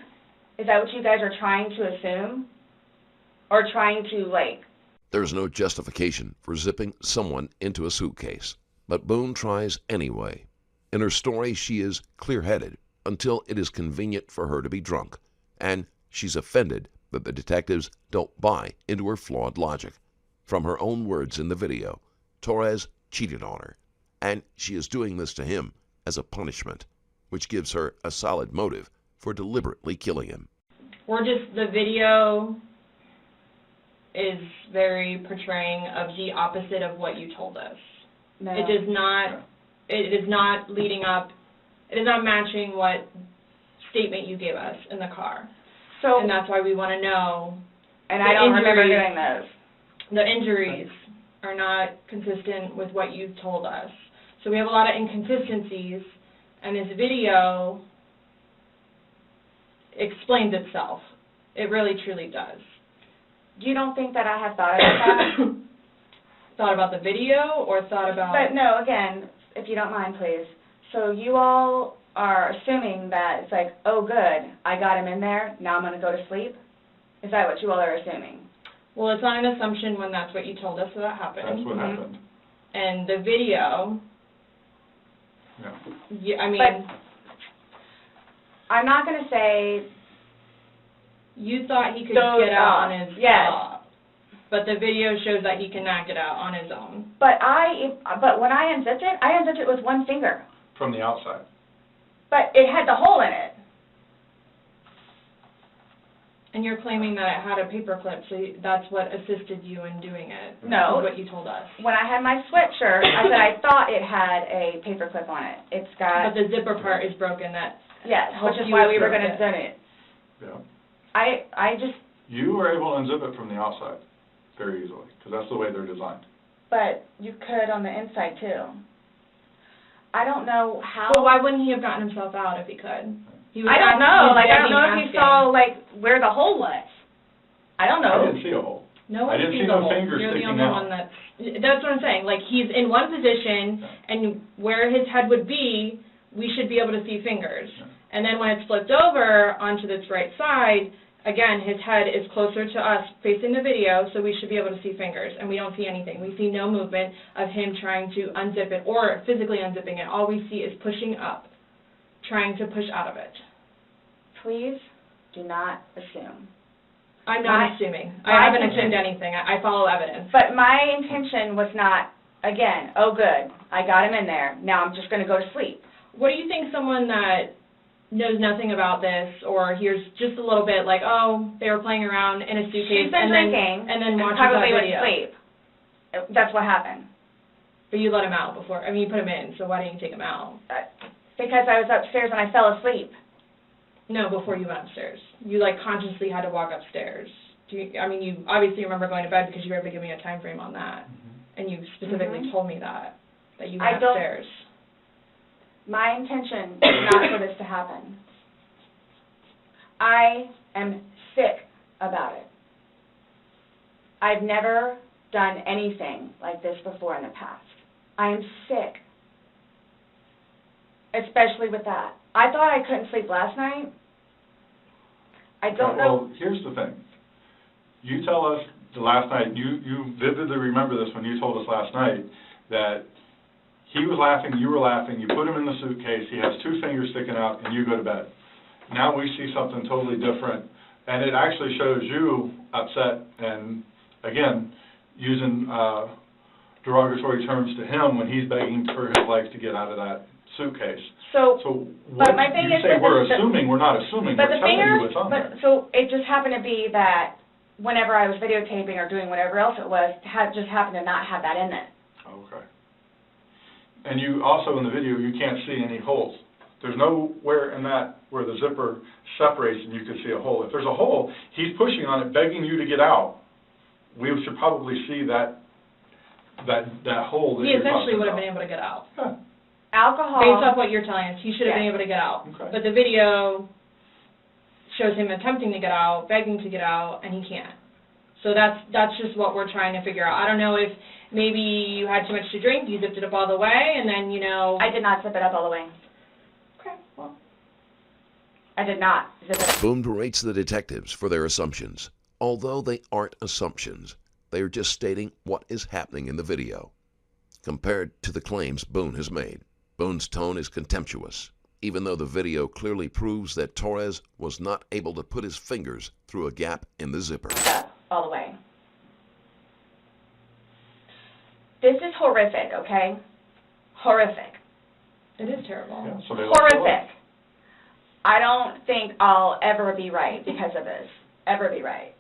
Is that what you guys are trying to assume? Or trying to, like... There's no justification for zipping someone into a suitcase, but Boone tries anyway. In her story, she is clear-headed until it is convenient for her to be drunk, and she's offended that the detectives don't buy into her flawed logic. From her own words in the video, Torres cheated on her, and she is doing this to him as a punishment, which gives her a solid motive for deliberately killing him. The video is very portraying of the opposite of what you told us. No. It is not leading up, it is not matching what statement you gave us in the car. So, and that's why we want to know. And I don't remember doing those. The injuries are not consistent with what you've told us. So we have a lot of inconsistencies, and this video explains itself. It really, truly does. You don't think that I have thought about that? Thought about the video, or thought about... But no, again, if you don't mind, please. So you all are assuming that it's like, oh, good, I got him in there, now I'm going to go to sleep? Is that what you all are assuming? Well, it's not an assumption when that's what you told us that happened. That's what happened. And the video... Yeah, I mean... But I'm not going to say... You thought he could get out on his own. But the video shows that he can knock it out on his own. But when I unzipped it with one finger. From the outside. But it had the hole in it. And you're claiming that it had a paper clip, so that's what assisted you in doing it. No. Is what you told us. When I had my sweatshirt, I said I thought it had a paper clip on it. It's got... But the zipper part is broken. Yes, which is why we were going to zip it. Yeah. I just... You were able to unzip it from the outside very easily, because that's the way they're designed. But you could on the inside, too. I don't know how... Well, why wouldn't he have gotten himself out if he could? I don't know. I don't know if he saw, where the hole was. I don't know. I didn't see a hole. No I didn't see no finger You're sticking the only out. one that's what I'm saying. Like, he's in one position, and where his head would be, we should be able to see fingers. And then when it's flipped over onto this right side, again, his head is closer to us facing the video, so we should be able to see fingers, and we don't see anything. We see no movement of him trying to unzip it or physically unzipping it. All we see is pushing up, trying to push out of it. Please do not assume. I'm not assuming. I haven't assumed anything. I follow evidence. But my intention was not, again, oh good, I got him in there, now I'm just going to go to sleep. What do you think someone that knows nothing about this or hears just a little bit like, oh, they were playing around in a suitcase She's been drinking and then watches probably that went video? to sleep. That's what happened. But you let him out before. I mean, you put him in, so why didn't you take him out? Because I was upstairs and I fell asleep. No, before you went upstairs. You, like, consciously had to walk upstairs. I mean, you obviously remember going to bed because you were able to give me a time frame on that. And you specifically told me that you went upstairs. My intention is not for this to happen. I am sick about it. I've never done anything like this before in the past. I am sick, especially with that. I thought I couldn't sleep last night. I don't know. Well, here's the thing. You tell us the last night, you vividly remember this when you told us last night, that he was laughing, you were laughing, you put him in the suitcase, he has 2 fingers sticking out, and you go to bed. Now we see something totally different, and it actually shows you upset and, again, using derogatory terms to him when he's begging for his life to get out of that suitcase. So what but my thing you is say we're assuming, we're not assuming, we're telling you what's on there. So it just happened to be that whenever I was videotaping or doing whatever else it was, just happened to not have that in it. Okay. And you also, in the video, you can't see any holes. There's nowhere in that where the zipper separates and you can see a hole. If there's a hole, he's pushing on it, begging you to get out. We should probably see that hole that He you're eventually talking would have about. been able to get out. Yeah. Alcohol. Based off what you're telling us, he should have been able to get out. Okay. But the video shows him attempting to get out, begging to get out, and he can't. So that's just what we're trying to figure out. I don't know if maybe you had too much to drink, you zipped it up all the way, and then, I did not zip it up all the way. Okay, well. I did not zip it up. Boone berates the detectives for their assumptions. Although they aren't assumptions, they are just stating what is happening in the video. Compared to the claims Boone has made, Boone's tone is contemptuous, even though the video clearly proves that Torres was not able to put his fingers through a gap in the zipper. All the way. This is horrific, okay? Horrific. It is terrible. Yeah, so they lost their life. Horrific. I don't think I'll ever be right because of this. Ever be right.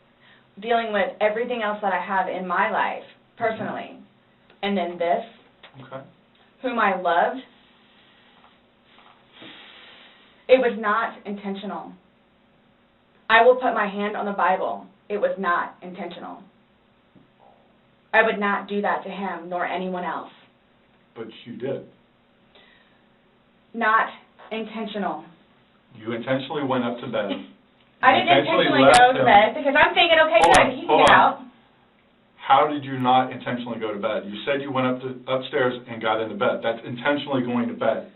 Dealing with everything else that I have in my life, personally, and then this, Okay. whom I loved, it was not intentional. I will put my hand on the Bible. It was not intentional. I would not do that to him nor anyone else. But you did. Not intentional. You intentionally went up to bed. I didn't intentionally go to bed because I'm thinking, okay, good, he can get out. How did you not intentionally go to bed? You said you went upstairs and got into bed. That's intentionally going to bed.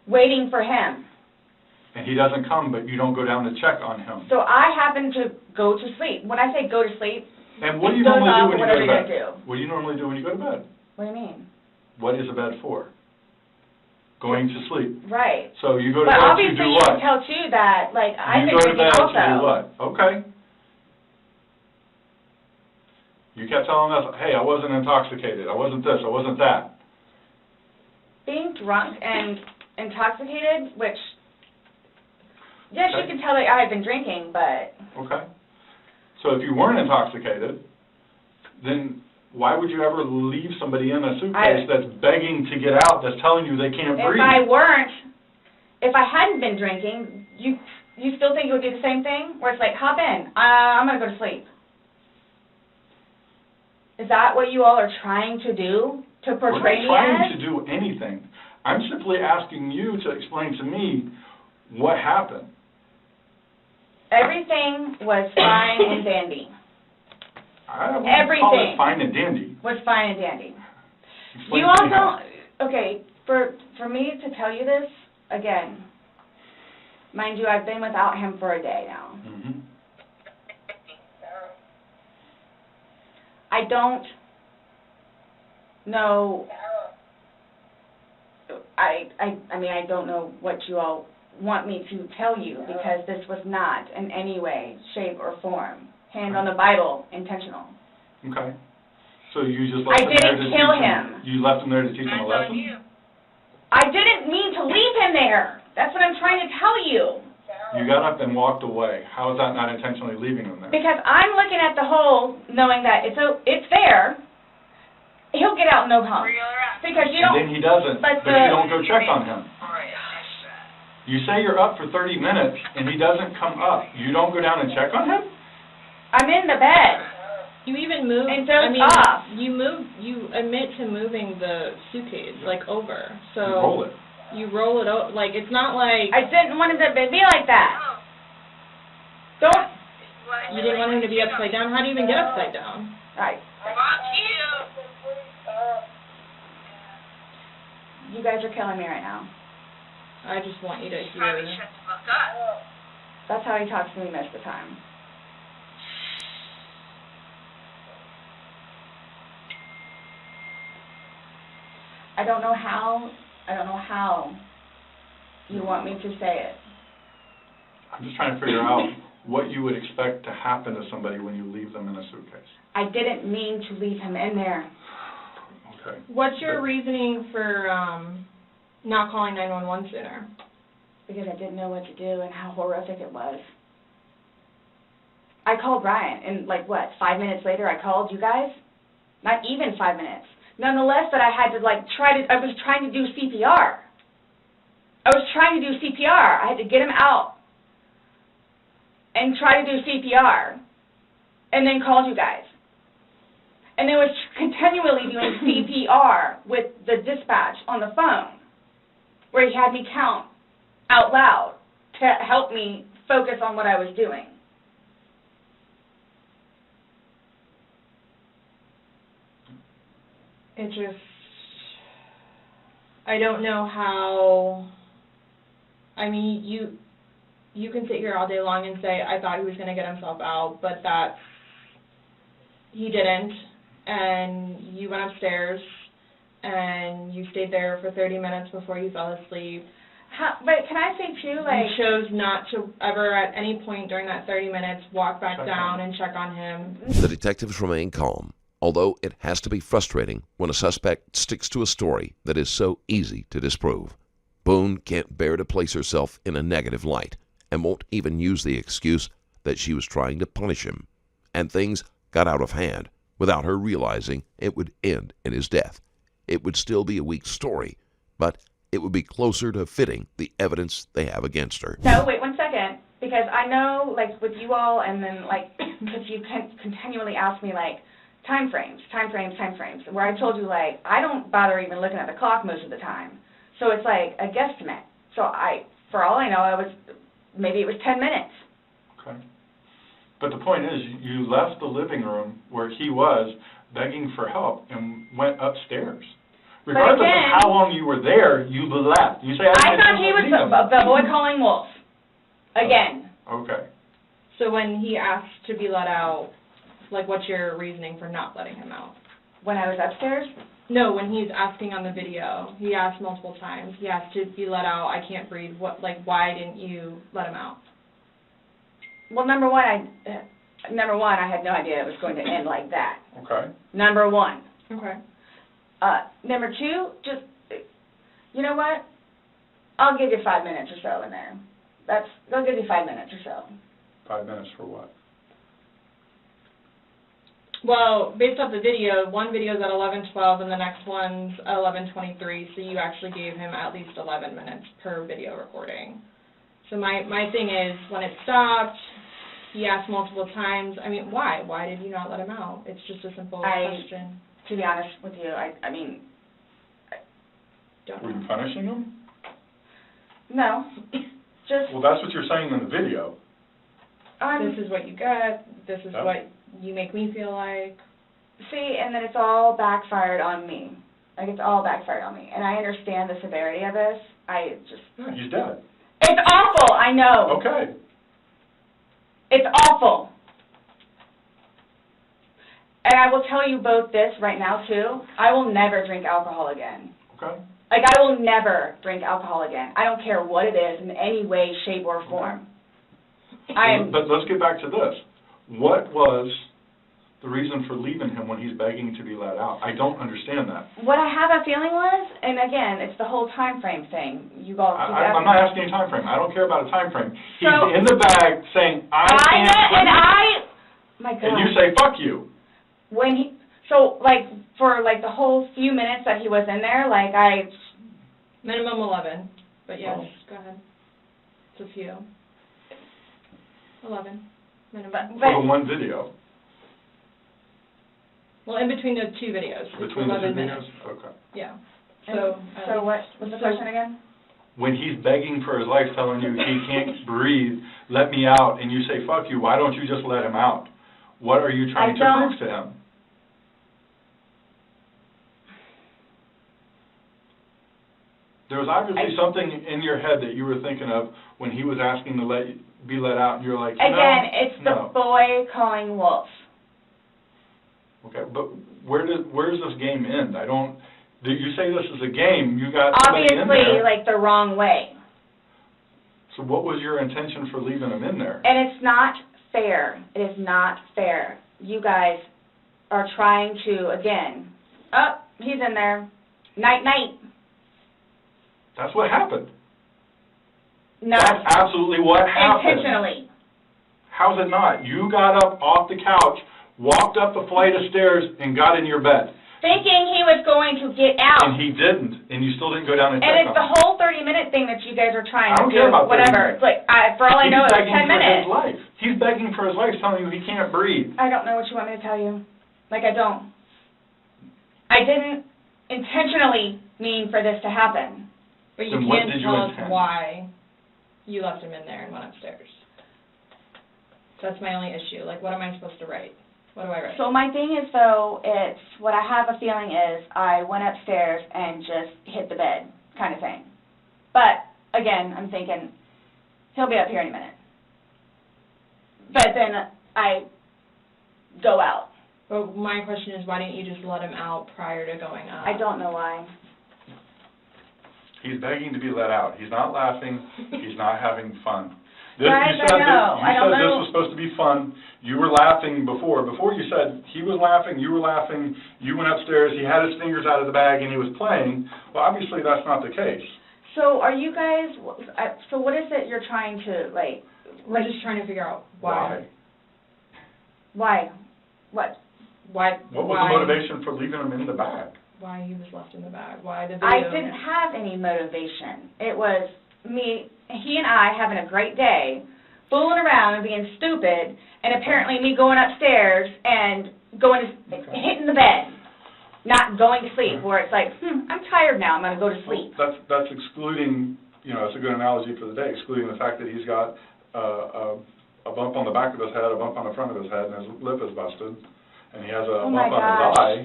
Waiting for him. And he doesn't come, but you don't go down to check on him. So I happen to go to sleep. When I say go to sleep, And what do you it goes normally do off when you whatever go to you're bed? gonna do. What do you normally do when you go to bed? What do you mean? What is a bed for? Going to sleep. Right. So you go to But bed to obviously do you what? can tell too that, like, I've You been go to drinking bed also. to do what? Okay. You kept telling us, hey, I wasn't intoxicated, I wasn't this, I wasn't that. Being drunk and intoxicated, which, yes, Okay. you can tell that I had been drinking, but Okay. So if you weren't intoxicated, then why would you ever leave somebody in a suitcase that's begging to get out, that's telling you they can't breathe? if I hadn't been drinking, you still think it would be the same thing? Where it's like, hop in, I'm going to go to sleep. Is that what you all are trying to do? To portray me We're not trying as? to do anything. I'm simply asking you to explain to me what happened. Everything was fine and dandy. I don't want to call Everything. it fine and dandy. Was fine and dandy. Explain You to all me how. don't, okay, for me to tell you this, again, mind you, I've been without him for a day now. Mhm. I don't know. I mean, I don't know what you all want me to tell you, because this was not in any way, shape, or form, hand on the Bible, intentional. Okay. So you just left I him there to didn't kill teach him. You left him there to teach him a That's on lesson? you. I didn't mean to leave him there. That's what I'm trying to tell you. You got up and walked away. How is that not intentionally leaving him there? Because I'm looking at the hole, knowing that it's there. He'll get out and no Where harm. you at? Because you And don't. then he doesn't, but but you don't go check on him. Right, I missed that. You say you're up for 30 minutes, and he doesn't come up. You don't go down and check on him? I'm in the bed. You even moved, And dozed I mean, off. you admit to moving the suitcase, like, over, so. You roll it. You roll it over, like, it's not like, I didn't want it to be like that. Oh, Don't. you didn't want him to be upside down. How do you even get upside down? Right. Fuck you. You guys are killing me right now. I just want you to Probably hear. shut the fuck up. That's how he talks to me most of the time. I don't know how you want me to say it. I'm just trying to figure out what you would expect to happen to somebody when you leave them in a suitcase. I didn't mean to leave him in there. Okay. What's your reasoning for, not calling 911 sooner? Because I didn't know what to do and how horrific it was. I called Ryan, and 5 minutes later I called you guys? Not even 5 minutes. Nonetheless, that I had to I was trying to do CPR. I had to get him out and try to do CPR, and then called you guys. And then was continually doing CPR with the dispatch on the phone, where he had me count out loud to help me focus on what I was doing. It just, I don't know how, I mean, you can sit here all day long and say, I thought he was going to get himself out, but he didn't, and you went upstairs, and you stayed there for 30 minutes before you fell asleep. But can I say, too, You chose not to ever at any point during that 30 minutes walk back down and check on him. The detectives remain calm, although it has to be frustrating when a suspect sticks to a story that is so easy to disprove. Boone can't bear to place herself in a negative light and won't even use the excuse that she was trying to punish him, and things got out of hand without her realizing it would end in his death. It would still be a weak story, but it would be closer to fitting the evidence they have against her. No, wait 1 second, because I know, with you all, and then, because you continually ask me, time frames, where I told you, I don't bother even looking at the clock most of the time. So it's a guesstimate. So for all I know, maybe it was 10 minutes. Okay. But the point is, you left the living room where he was begging for help and went upstairs. Regardless again, of how long you were there, you left. You say, I thought he was the boy calling wolf. Again. Okay. So when he asked to be let out, what's your reasoning for not letting him out? When I was upstairs? No, when he's asking on the video, he asked multiple times. He asked to be let out. I can't breathe. Why didn't you let him out? Well, number one, I had no idea it was going to end like that. Okay. Number one. Okay. Number two, just, you know what? I'll give you 5 minutes or so in there. They'll give you 5 minutes or so. 5 minutes for what? Well, based off the video, one video's at 11:12 and the next one's at 11:23, so you actually gave him at least 11 minutes per video recording. So my thing is, when it stopped, he asked multiple times, I mean, why? Why did you not let him out? It's just a simple question. To be honest with you, Don't Were know. you punishing him? no. Just, Well, that's what you're saying in the video. This is what you get. This is Yep. what you make me feel like. see, and then it's all backfired on me. It's all backfired on me. And I understand the severity of this. Yeah, he's dead. It's awful, I know. Okay. It's awful. And I will tell you both this right now, too. I will never drink alcohol again. Okay. Like, I will never drink alcohol again. I don't care what it is in any way, shape, or form. But let's get back to this. What was the reason for leaving him when he's begging to be let out? I don't understand that. What I have a feeling was, and again, it's the whole time frame thing. I'm not asking a time frame. I don't care about a time frame. He's So, in the bag saying, I can't breathe. My God. And you say, fuck you. For the whole few minutes that he was in there, Minimum 11, but yes, Oh. go ahead. It's a few. 11, minimum. For the one video. Well, in between the two videos, it's Between the 11 two minutes. videos? Okay. Yeah. So what's the question again? When he's begging for his life, telling you he can't breathe, let me out, and you say, fuck you, why don't you just let him out? What are you trying to prove to him? There was obviously something in your head that you were thinking of when he was asking to be let out, and you're like, no, Again, it's the no. boy calling wolf. Okay, but where does this game end? You say this is a game, you got somebody in Obviously, there. the wrong way. So what was your intention for leaving him in there? And it's not fair. It is not fair. You guys are trying to, again, he's in there. Night, night. That's what happened. No. That's absolutely what happened. Intentionally. How's it not? You got up off the couch, walked up the flight of stairs, and got in your bed. Thinking he was going to get out. And he didn't, and you still didn't go down and check And it's on the him. whole 30-minute thing that you guys are trying I to don't do. care about 30 whatever. minutes. It's for all I know, it's 10 minutes. He's begging for his life. He's begging for his life, telling you he can't breathe. I don't know what you want me to tell you. I don't. I didn't intentionally mean for this to happen. But you Then what can't did you tell us intend? why you left him in there and went upstairs. That's my only issue. What am I supposed to write? What do I write? So my thing is, it's what I have a feeling is I went upstairs and just hit the bed kind of thing. But, again, I'm thinking he'll be up here any minute. But then I go out. But my question is, why didn't you just let him out prior to going up? I don't know why. He's begging to be let out. He's not laughing. He's not having fun. Guys, You said I don't this know. was supposed to be fun. You were laughing before. Before you said he was laughing, you were laughing, you went upstairs, he had his fingers out of the bag, and he was playing. Well, obviously that's not the case. So are you guys, so what is it you're trying to, We're just trying to figure out why. Why? What? Why? What was the motivation for leaving him in the bag? Why he was left in the bag? Why the video? I didn't have any motivation. It was he and I having a great day, fooling around and being stupid, and apparently me going upstairs and hitting the bed, not going to sleep, where it's like, I'm tired now, I'm going to go to sleep. Well, that's excluding, that's a good analogy for the day, excluding the fact that he's got a bump on the back of his head, a bump on the front of his head, and his lip is busted, and he has a bump on his eye.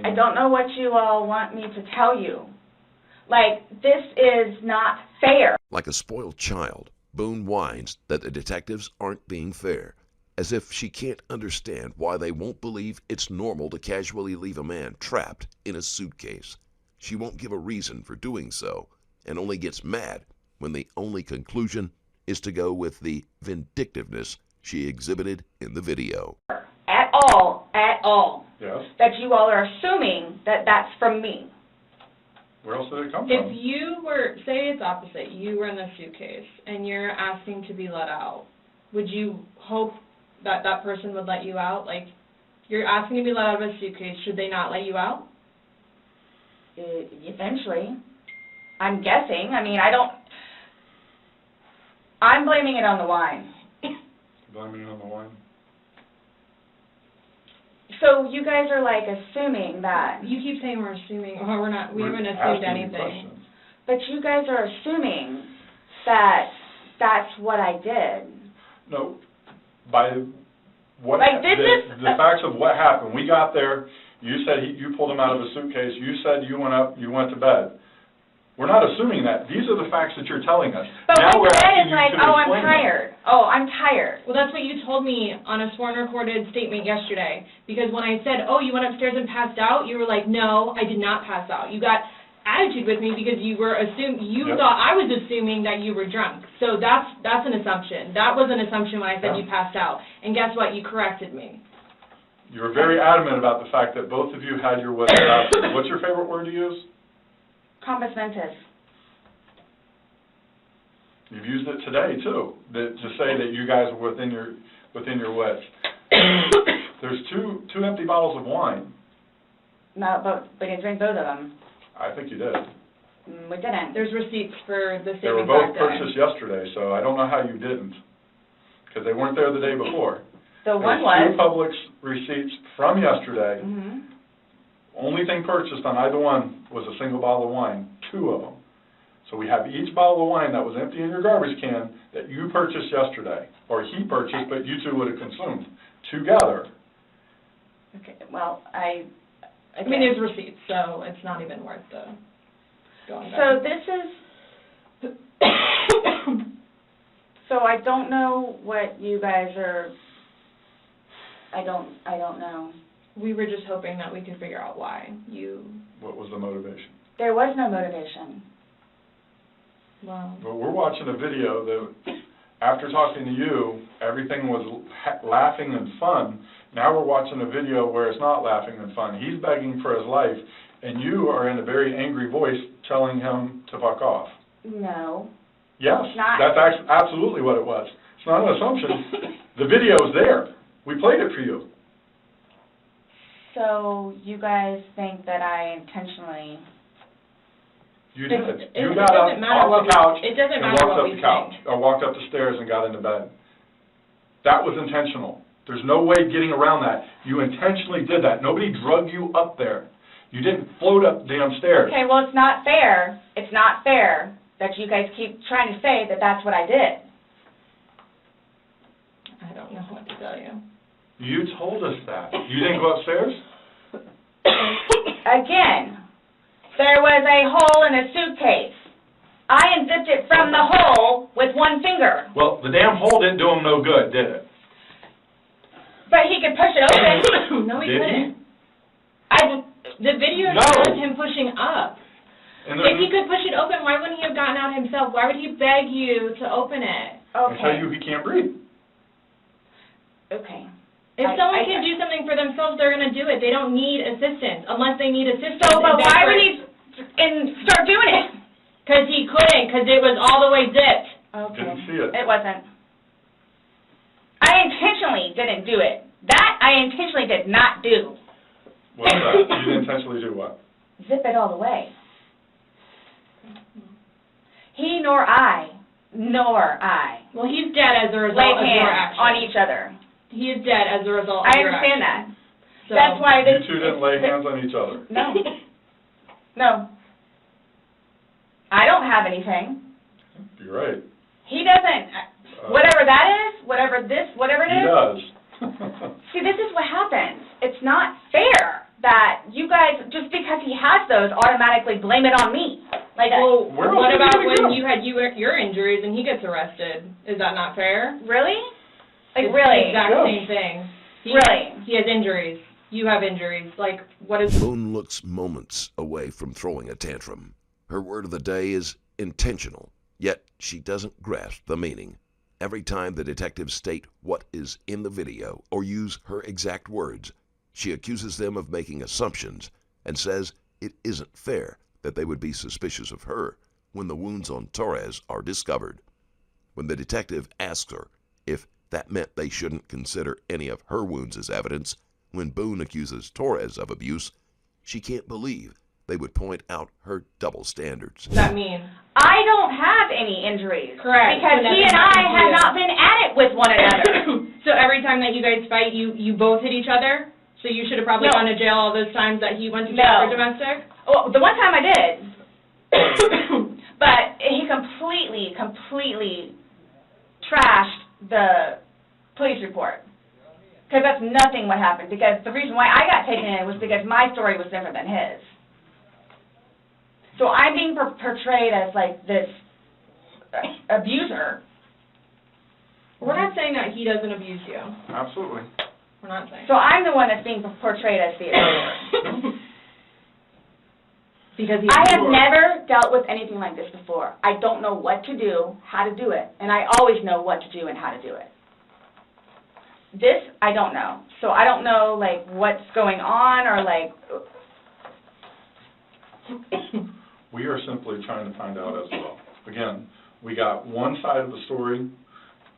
I don't know what you all want me to tell you. This is not fair. Like a spoiled child, Boone whines that the detectives aren't being fair, as if she can't understand why they won't believe it's normal to casually leave a man trapped in a suitcase. She won't give a reason for doing so, and only gets mad when the only conclusion is to go with the vindictiveness she exhibited in the video. At all. Yes. That you all are assuming that that's from me. Where else did it come If from? you were, say it's opposite, you were in the suitcase and you're asking to be let out, would you hope that that person would let you out? You're asking to be let out of a suitcase, should they not let you out? Eventually. I'm guessing. I'm blaming it on the wine. Blaming it on the wine? So you guys are assuming that. You keep saying we're assuming, or we're not, we haven't We're assumed asking you anything. questions. But you guys are assuming that that's what I did. No, by what the facts of what happened. We got there. You said you pulled him out of a suitcase. You said you went up. You went to bed. We're not assuming that. These are the facts that you're telling us. But Now what we're you said asking is you like, to oh, I'm explain them. tired. Oh, I'm tired. Well, that's what you told me on a sworn recorded statement yesterday, because when I said, oh, you went upstairs and passed out, you were like, no, I did not pass out. You got attitude with me because you were Yep. thought I was assuming that you were drunk. So that's an assumption. That was an assumption when I said Yeah. you passed out. And guess what? You corrected me. You were very adamant about the fact that both of you had your wits about you. What's your favorite word to use? Compass mentis. You've used it today, too, to say that you guys were within your wits. There's two empty bottles of wine. No, but we didn't drink both of them. I think you did. We didn't. There's receipts for the They were statements both back there. purchased yesterday, so I don't know how you didn't, because they weren't there the day before. The one There's two was. Publix receipts from yesterday. Mhm. Only thing purchased on either one was a single bottle of wine, 2 of them. So we have each bottle of wine that was empty in your garbage can that you purchased yesterday, or he purchased, but you two would have consumed together. Okay, well, I mean, there's receipts, so it's not even worth the going back. So this is, so I don't know what you guys are, I don't know. We were just hoping that we could figure out why you, What was the motivation? There was no motivation. well, But we're watching a video that, after talking to you, everything was laughing and fun. Now we're watching a video where it's not laughing and fun. He's begging for his life, and you are in a very angry voice telling him to fuck off. No. Yes, It's not. that's absolutely what it was. It's not an assumption. The video's there. We played it for you. So you guys think that I intentionally, You did. It You got up doesn't matter off what the couch it doesn't and matter walked what up we the couch, think. or walked up the stairs and got into bed. That was intentional. There's no way getting around that. You intentionally did that. Nobody drug you up there. You didn't float up damn stairs. okay, well, it's not fair. It's not fair that you guys keep trying to say that that's what I did. I don't know what to tell you. You told us that. You didn't go upstairs? Again, there was a hole in a suitcase. I unzipped it from the hole with one finger. Well, the damn hole didn't do him no good, did it? But he could push it open. No, he Did he? couldn't. The video No. shows him pushing up. And If he could push it open, why wouldn't he have gotten out himself? Why would he beg you to open it? tell Okay. you he can't breathe. Okay. If someone I- can do something for themselves, they're going to do it. They don't need assistance unless they need assistance. So, but why would he start doing it? Because he couldn't, because it was all the way zipped. Okay. Didn't see it. It wasn't. I intentionally didn't do it. That I intentionally did not do. What's that? You didn't intentionally do what? Zip it all the way. He nor I, Well, he's dead as a result laid of your hands action. on each other. He is dead as a result of I your understand action. that. That's why You this. two didn't lay hands on each other. No. No. I don't have anything. You're right. He doesn't. Whatever that is, whatever it is. He does. See, this is what happens. It's not fair that you guys, just because he has those, automatically blame it on me. Like, Well, Where else what did about he when go? you had your injuries and he gets arrested? Is that not fair? really? Like, It's really? the exact Yes. same thing. Really? He has injuries. You have injuries. Like, what is... Boone looks moments away from throwing a tantrum. Her word of the day is intentional, yet she doesn't grasp the meaning. Every time the detectives state what is in the video or use her exact words, she accuses them of making assumptions and says it isn't fair that they would be suspicious of her when the wounds on Torres are discovered. When the detective asks her if that meant they shouldn't consider any of her wounds as evidence, when Boone accuses Torres of abuse, she can't believe they would point out her double standards. Does that mean? I don't have any injuries. Correct. Because So he nothing and I happened to have you. not been at it with one another. So every time that you guys fight, you both hit each other? So you should have probably No. gone to jail all those times that he went to jail No. for domestic? Well, the one time I did. But he completely trashed the police report. Because that's nothing what happened. Because the reason why I got taken in was because my story was different than his. So I'm being portrayed as, like, this abuser. We're not saying that he doesn't abuse you. Absolutely. We're not saying. So I'm the one that's being portrayed as the abuser. Because I have never dealt with anything like this before. I don't know what to do, how to do it, and I always know what to do and how to do it. This, I don't know. So I don't know, like, what's going on or, like... We are simply trying to find out as well. Again, we got one side of the story.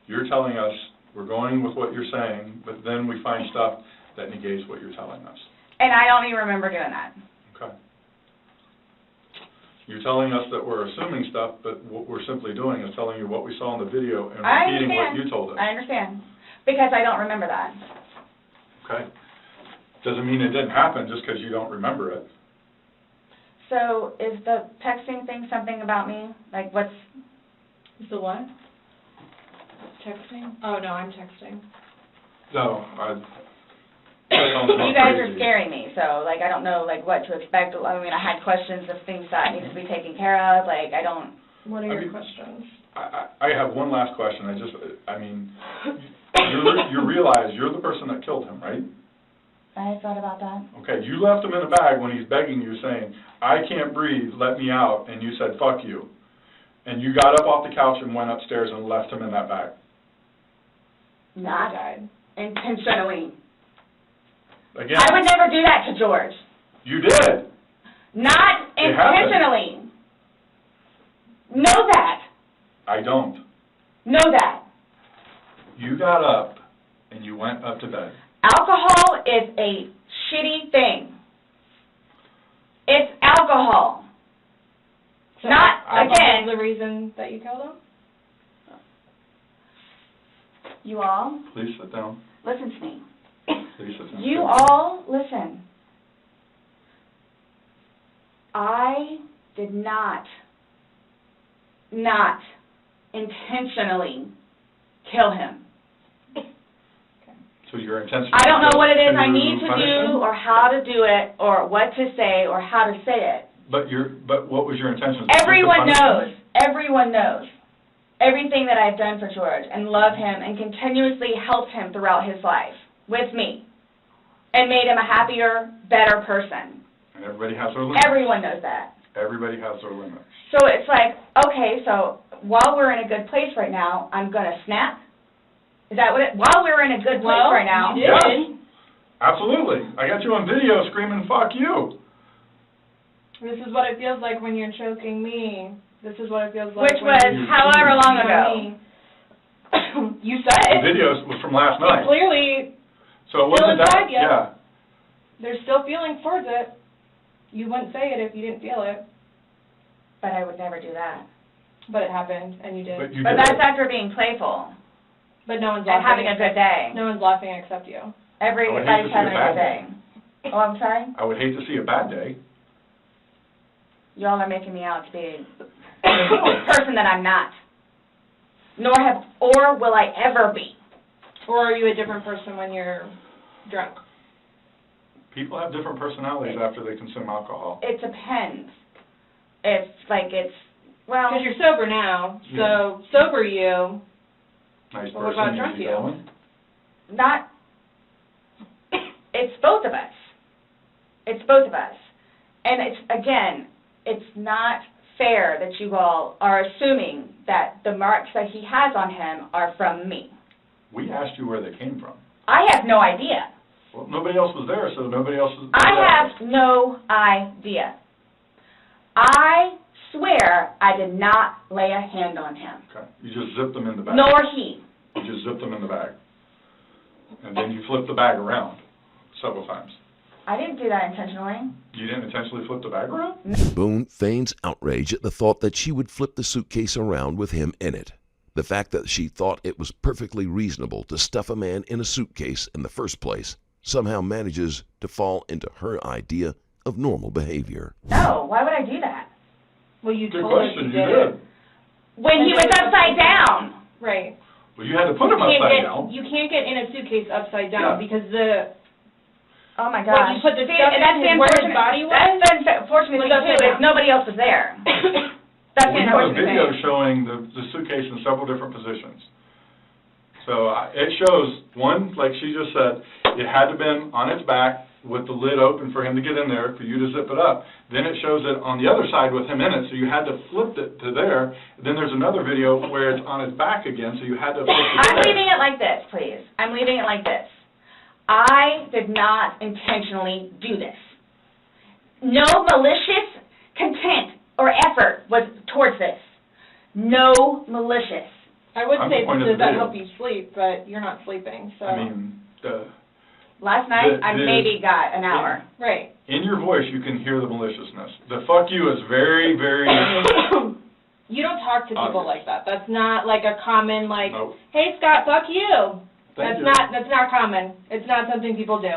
You're telling us, we're going with what you're saying, but then we find stuff that negates what you're telling us. And I don't even remember doing that. Okay. You're telling us that we're assuming stuff, but what we're simply doing is telling you what we saw in the video and repeating what you told us. I understand. Because I don't remember that. Okay. Doesn't mean it didn't happen just because you don't remember it. So is the texting thing something about me? Like, what's... The what? Texting? Oh, no, I'm texting. No, You guys are scaring me, so, like, I don't know, like, what to expect. I mean, I had questions of things that need to be taken care of. Like, I don't... What are your questions? I have one last question. You realize you're the person that killed him, right? I thought about that. Okay, you left him in the bag when he's begging you, saying, I can't breathe, let me out, and you said, fuck you. And you got up off the couch and went upstairs and left him in that bag. Not intentionally. Again, I would never do that to George. you did. Not It happened. intentionally. Know that. I don't. Know that. You got up and you went up to bed. Alcohol is a shitty thing. It's alcohol. So Not, again... the reason that you killed him? You all, Please sit down. listen to me. Please sit down. You all, listen. I did not intentionally kill him. So your intention... I don't know what it is I to need to punish do him? or how to do it or what to say or how to say it. But what was your intention? Everyone knows. Everyone knows everything that I've done for George and love him and continuously helped him throughout his life with me and made him a happier, better person. And everybody has their limits. Everyone knows that. Everybody has their limits. So it's like, okay, so while we're in a good place right now, I'm going to snap? Is that what it, while we're in a good place right now? You did. Yes. Absolutely. I got you on video screaming, fuck you. This is what it feels like when you're choking me. This is what it feels like Which when was you're however long choking ago. me. You said The it. video was from last night. Clearly, So it wasn't inside that, you. yeah. there's still feelings towards it. You wouldn't say it if you didn't feel it. But I would never do that. But it happened, and you did. But you But did. that's after being playful But no one's and laughing. having a good day. No one's laughing except you. Everybody's I would hate to see having a a good bad day. Oh, I'm sorry? I would hate to see a bad day. Y'all are making me out to be a person that I'm not. Or will I ever be. Or are you a different person when you're drunk? People have different personalities after they consume alcohol. It depends. Well, Because you're sober now, so sober you. Nice Well, what person, about drunk easy you? going. it's both of us. It's both of us. And it's not fair that you all are assuming that the marks that he has on him are from me. We asked you where they came from. I have no idea. Well, nobody else was there, so nobody else was I there. have no idea. I swear I did not lay a hand on him. Okay. You just zipped them in the bag. Nor he. You just zipped them in the bag. And then you flipped the bag around several times. I didn't do that intentionally. You didn't intentionally flip the bag around? Boone feigns outrage at the thought that she would flip the suitcase around with him in it. The fact that she thought it was perfectly reasonable to stuff a man in a suitcase in the first place somehow manages to fall into her idea of normal behavior. No, why would I do that? Well, you Good told us question, you you did. did. When he was upside down. Right. Well, you had to put him upside down. You can't get in a suitcase upside down Yeah. because the Oh my What, gosh. you put the See, stuff in that's the where his unfortunate- body was? That's the unfortunate Was thing upside too, is down. nobody else was there. That's the We have a unfortunate video thing. showing the suitcase in several different positions. So it shows, one, like she just said, it had to been on its back with the lid open for him to get in there, for you to zip it up. Then it shows it on the other side with him in it, so you had to flip it to there. Then there's another video where it's on his back again, so you had to flip it to I'm there. leaving it like this, please. I'm leaving it like this. I did not intentionally do this. No malicious content or effort was towards this. No malicious. I would I'm say, the point of does the that video. help you sleep, but you're not sleeping, so. I mean, Last night, I The- maybe got an hour. Right. in your voice, you can hear the maliciousness. The fuck you is very, very, You don't talk to people Obvious. like that. That's not like a common, like, Nope. hey, Scott, fuck you. Thank you. That's not common. It's not something people do.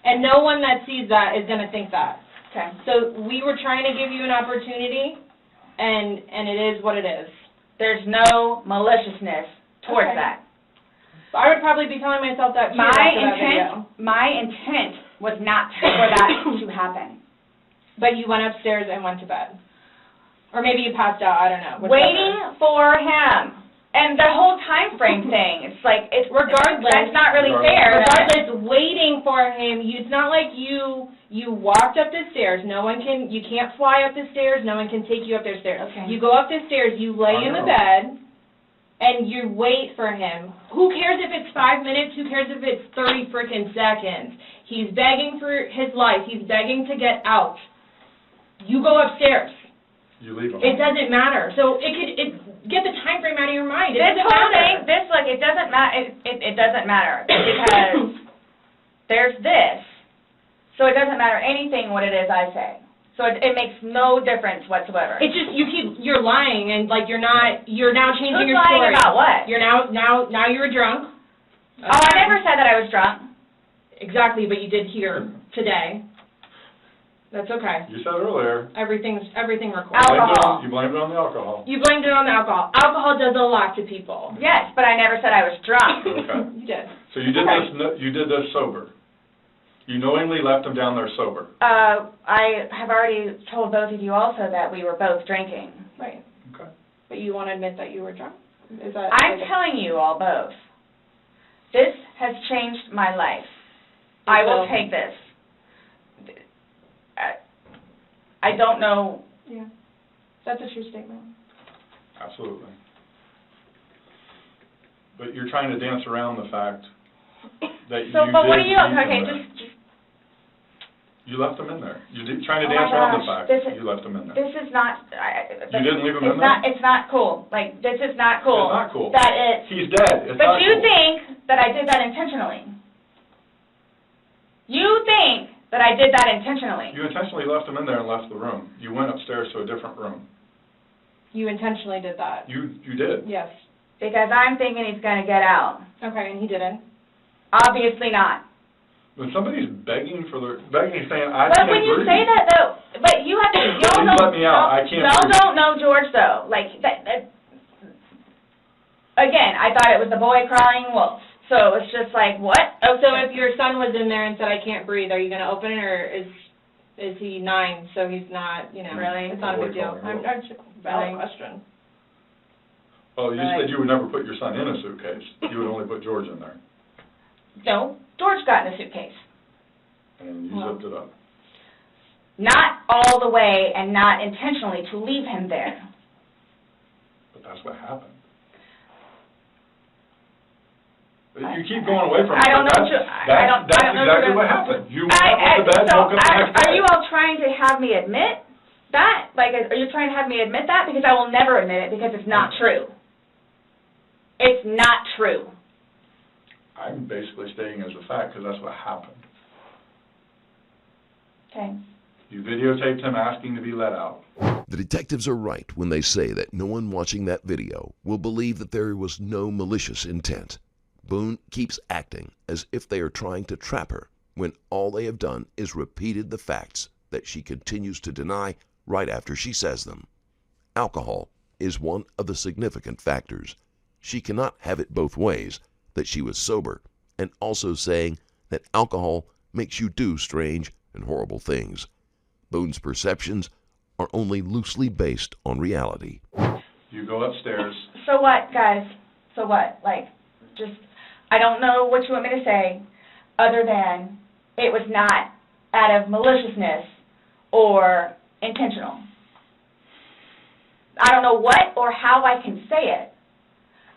And no one that sees that is going to think that. Okay. So we were trying to give you an opportunity, and it is what it is. There's no maliciousness towards Okay. that. I would probably be telling myself that too after that video. My intent was not for that to happen. But you went upstairs and went to bed. Or maybe you passed out, I don't know. whichever. Waiting for him. And the whole time frame thing, it's like, Regardless. that's not really fair. Regardless, waiting for him, it's not like you walked up the stairs. You can't fly up the stairs, no one can take you up the stairs. Okay. You go up the stairs, you lay in the bed, and you wait for him. Who cares if it's 5 minutes? Who cares if it's 30 freaking seconds? He's begging for his life. He's begging to get out. You go upstairs. you leave them. It doesn't matter. So get the time frame out of your mind. It This doesn't whole matter. thing, it doesn't matter, it doesn't matter, because there's this, so it doesn't matter anything what it is I say. So it makes no difference whatsoever. It's just you're lying, and like you're now changing Who's your story. lying about what? You're now you're drunk. Oh, I never said that I was drunk. Exactly, but you did here today. That's okay. You said earlier, Everything recorded. Alcohol. you blamed it on the alcohol. You blamed it on the alcohol. Alcohol does a lot to people. Yes, but I never said I was drunk. Okay. You did. So you did this sober. You knowingly left him down there sober. I have already told both of you also that we were both drinking. Right. Okay. But you want to admit that you were drunk? Is that? I'm telling you all both. This has changed my life. I will take this. I don't know. Yeah. That's a true statement. Absolutely. But you're trying to dance around the fact that you So, but what are did you, leave him okay, there. just, You left him in there. Trying to Oh my dance around the gosh, fact this that is- you left him in there. this is not, You didn't leave him in there? it's not cool. Like, this is not cool. It's not cool. That it's, He's dead. It's but not you cool. think that I did that intentionally. You think that I did that intentionally. You intentionally left him in there and left the room. You went upstairs to a different room. You intentionally did that. You did. Yes. Because I'm thinking he's gonna get out. Okay, and he didn't. Obviously not. When somebody's begging, saying, I But can't when you breathe. say that though, but you have to, y'all Please don't, let me out. I can't y'all breathe. don't know George though. Like, that, again, I thought it was the boy crying wolf. So it's just like, what? Oh, so if your son was in there and said, I can't breathe, are you going to open it, or is he 9, so he's not, Really? It's not a big deal. Boy calling I'm just valid Really? question. Oh, you Right. said you would never put your son in a suitcase. You would only put George in there. No, George got in a suitcase. And you Well. zipped it up. Not all the way and not intentionally to leave him there. But that's what happened. But you keep going away from it. I don't know but what you- that's- I don't That's know exactly what what you're- happened. You went up to bed, So, woke up the next day. are you all trying to have me admit that? Like, are you trying to have me admit that? Because I will never admit it because it's not true. It's not true. I'm basically stating as a fact because that's what happened. Okay. You videotaped him asking to be let out. The detectives are right when they say that no one watching that video will believe that there was no malicious intent. Boone keeps acting as if they are trying to trap her when all they have done is repeated the facts that she continues to deny right after she says them. Alcohol is one of the significant factors. She cannot have it both ways, that she was sober, and also saying that alcohol makes you do strange and horrible things. Boone's perceptions are only loosely based on reality. You go upstairs. So what, guys? So what? Like, just, I don't know what you want me to say, other than it was not out of maliciousness or intentional. I don't know what or how I can say it.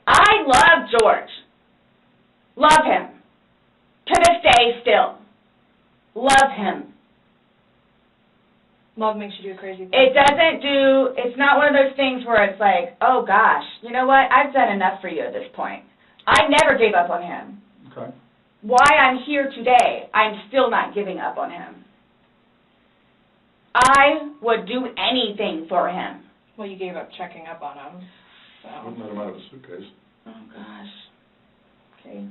I love George. Love him. To this day, still. Love him. Love makes you do crazy things. It's not one of those things where it's like, oh gosh, you know what, I've done enough for you at this point. I never gave up on him. Okay. Why I'm here today, I'm still not giving up on him. I would do anything for him. Well, you gave up checking up on him, so. Wouldn't let him out of the suitcase. Oh gosh. Okay.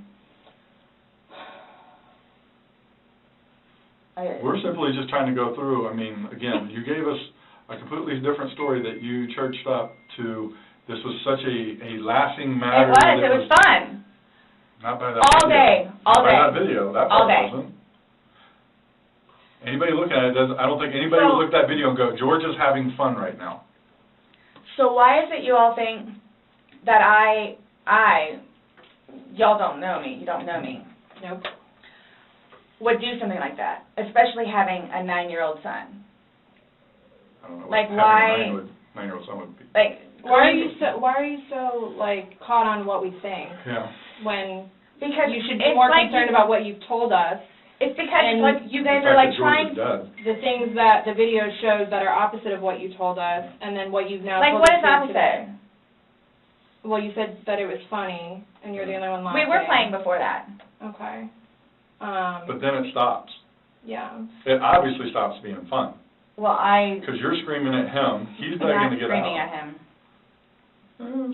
We're simply just trying to go through, I mean, again, you gave us a completely different story that you churched up to, this was such a laughing matter. It was fun. Not by that all video. Day, all Not day. by that video, that all part day. wasn't. Anybody looking at it, I don't think anybody would look at that video and go, George is having fun right now. So why is it you all think that y'all don't know me, you don't know me. Nope. Would do something like that, especially having a 9-year-old son. I don't know what Like, having why- a 9-year-old son would be. Like, Why are you so like caught on what we think Yeah. when because you should be it's more like concerned about what you've told us? It's because and like you guys The are fact like that George trying. is dead. The things that the video shows that are opposite of what you told us, and then what you've now Like told what us is here opposite? today. Well, you said that it was funny, and you're the only one laughing. We were playing before that. Okay. But then it stops. Yeah. It obviously stops being fun. Well, Because you're screaming at him, he's I'm begging not to get screaming out. at him.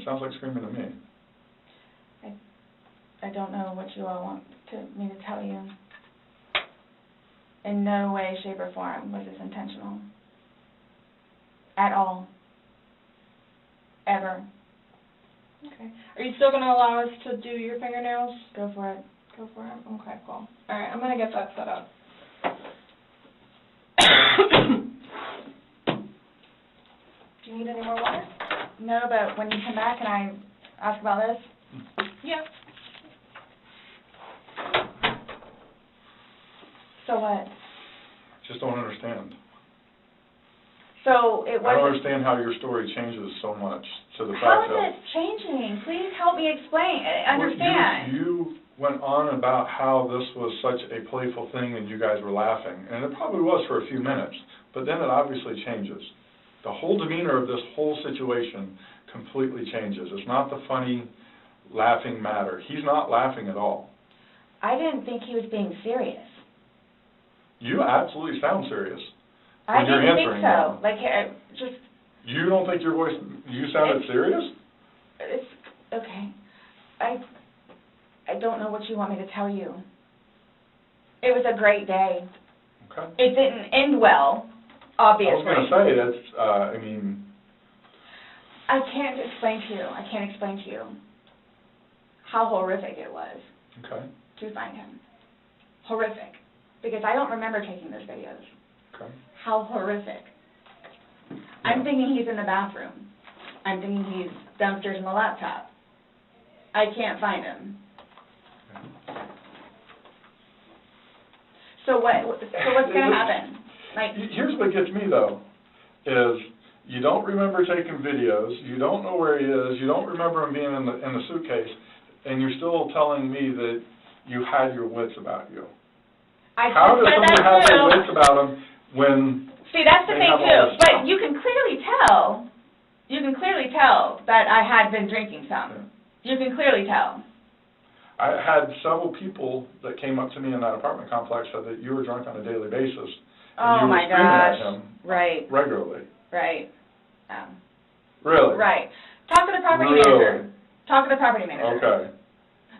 Sounds like screaming to me. I don't know what you all want me to tell you. In no way, shape, or form was this intentional. At all. Ever. Okay. Are you still going to allow us to do your fingernails? Go for it. Go for it? Okay, cool. All right, I'm going to get that set up. Do you need any more water? No, but when you come back, can I ask about this? Yeah. So what? Just don't understand. So it I don't wasn't... understand how your story changes so much to the How fact is that... it changing? Please help me explain, understand. You went on about how this was such a playful thing and you guys were laughing, and it probably was for a few minutes, but then it obviously changes. The whole demeanor of this whole situation completely changes. It's not the funny, laughing matter. He's not laughing at all. I didn't think he was being serious. You absolutely sound serious. I When you're didn't think answering so. them. Like, just... You don't think your voice, you sounded serious? It's... Okay. I don't know what you want me to tell you. It was a great day. Okay. It didn't end well, obviously. I was going to say, that's, I mean... I can't explain to you. I can't explain to you how horrific it was Okay. to find him. Horrific. Because I don't remember taking those videos. Okay. How horrific. I'm thinking he's in the bathroom. I'm thinking he's downstairs in the laptop. I can't find him. So what's going to happen? Like, here's what gets me, though, is you don't remember taking videos, you don't know where he is, you don't remember him being in the suitcase, and you're still telling me that you had your wits about you. How does somebody have their wits about them when... See, that's the thing, too. But you can clearly tell that I had been drinking some. You can clearly tell. I had several people that came up to me in that apartment complex said that you were drunk on a daily basis. And you were screaming at him regularly. Right. Really? Right. Talk to the property manager. Talk to the property manager. Okay.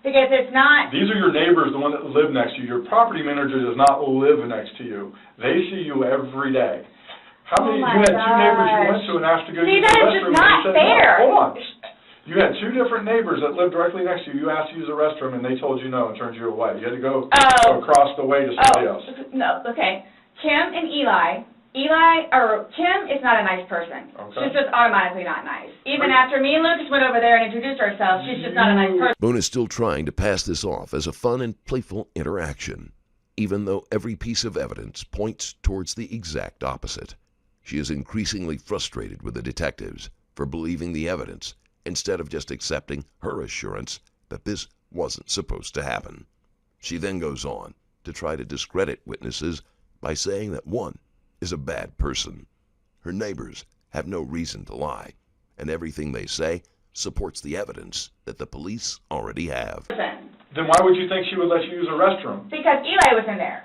Because it's not... These are your neighbors, the one that live next to you. Your property manager does not live next to you. They see you every day. How many? You had two neighbors you went to and asked to go use the restroom. See, that is just not fair. No, hold on. You had two different neighbors that lived directly next to you. You asked to use the restroom, and they told you no and turned you away. You had to go across the way to somebody else. No, okay. Kim and Kim is not a nice person. Okay. She's just automatically not nice. Even after me and Lucas went over there and introduced ourselves, she's just not a nice person. Boone is still trying to pass this off as a fun and playful interaction, even though every piece of evidence points towards the exact opposite. She is increasingly frustrated with the detectives for believing the evidence instead of just accepting her assurance that this wasn't supposed to happen. She then goes on to try to discredit witnesses by saying that one is a bad person. Her neighbors have no reason to lie, and everything they say supports the evidence that the police already have. Then why would you think she would let you use a restroom? Because Eli was in there.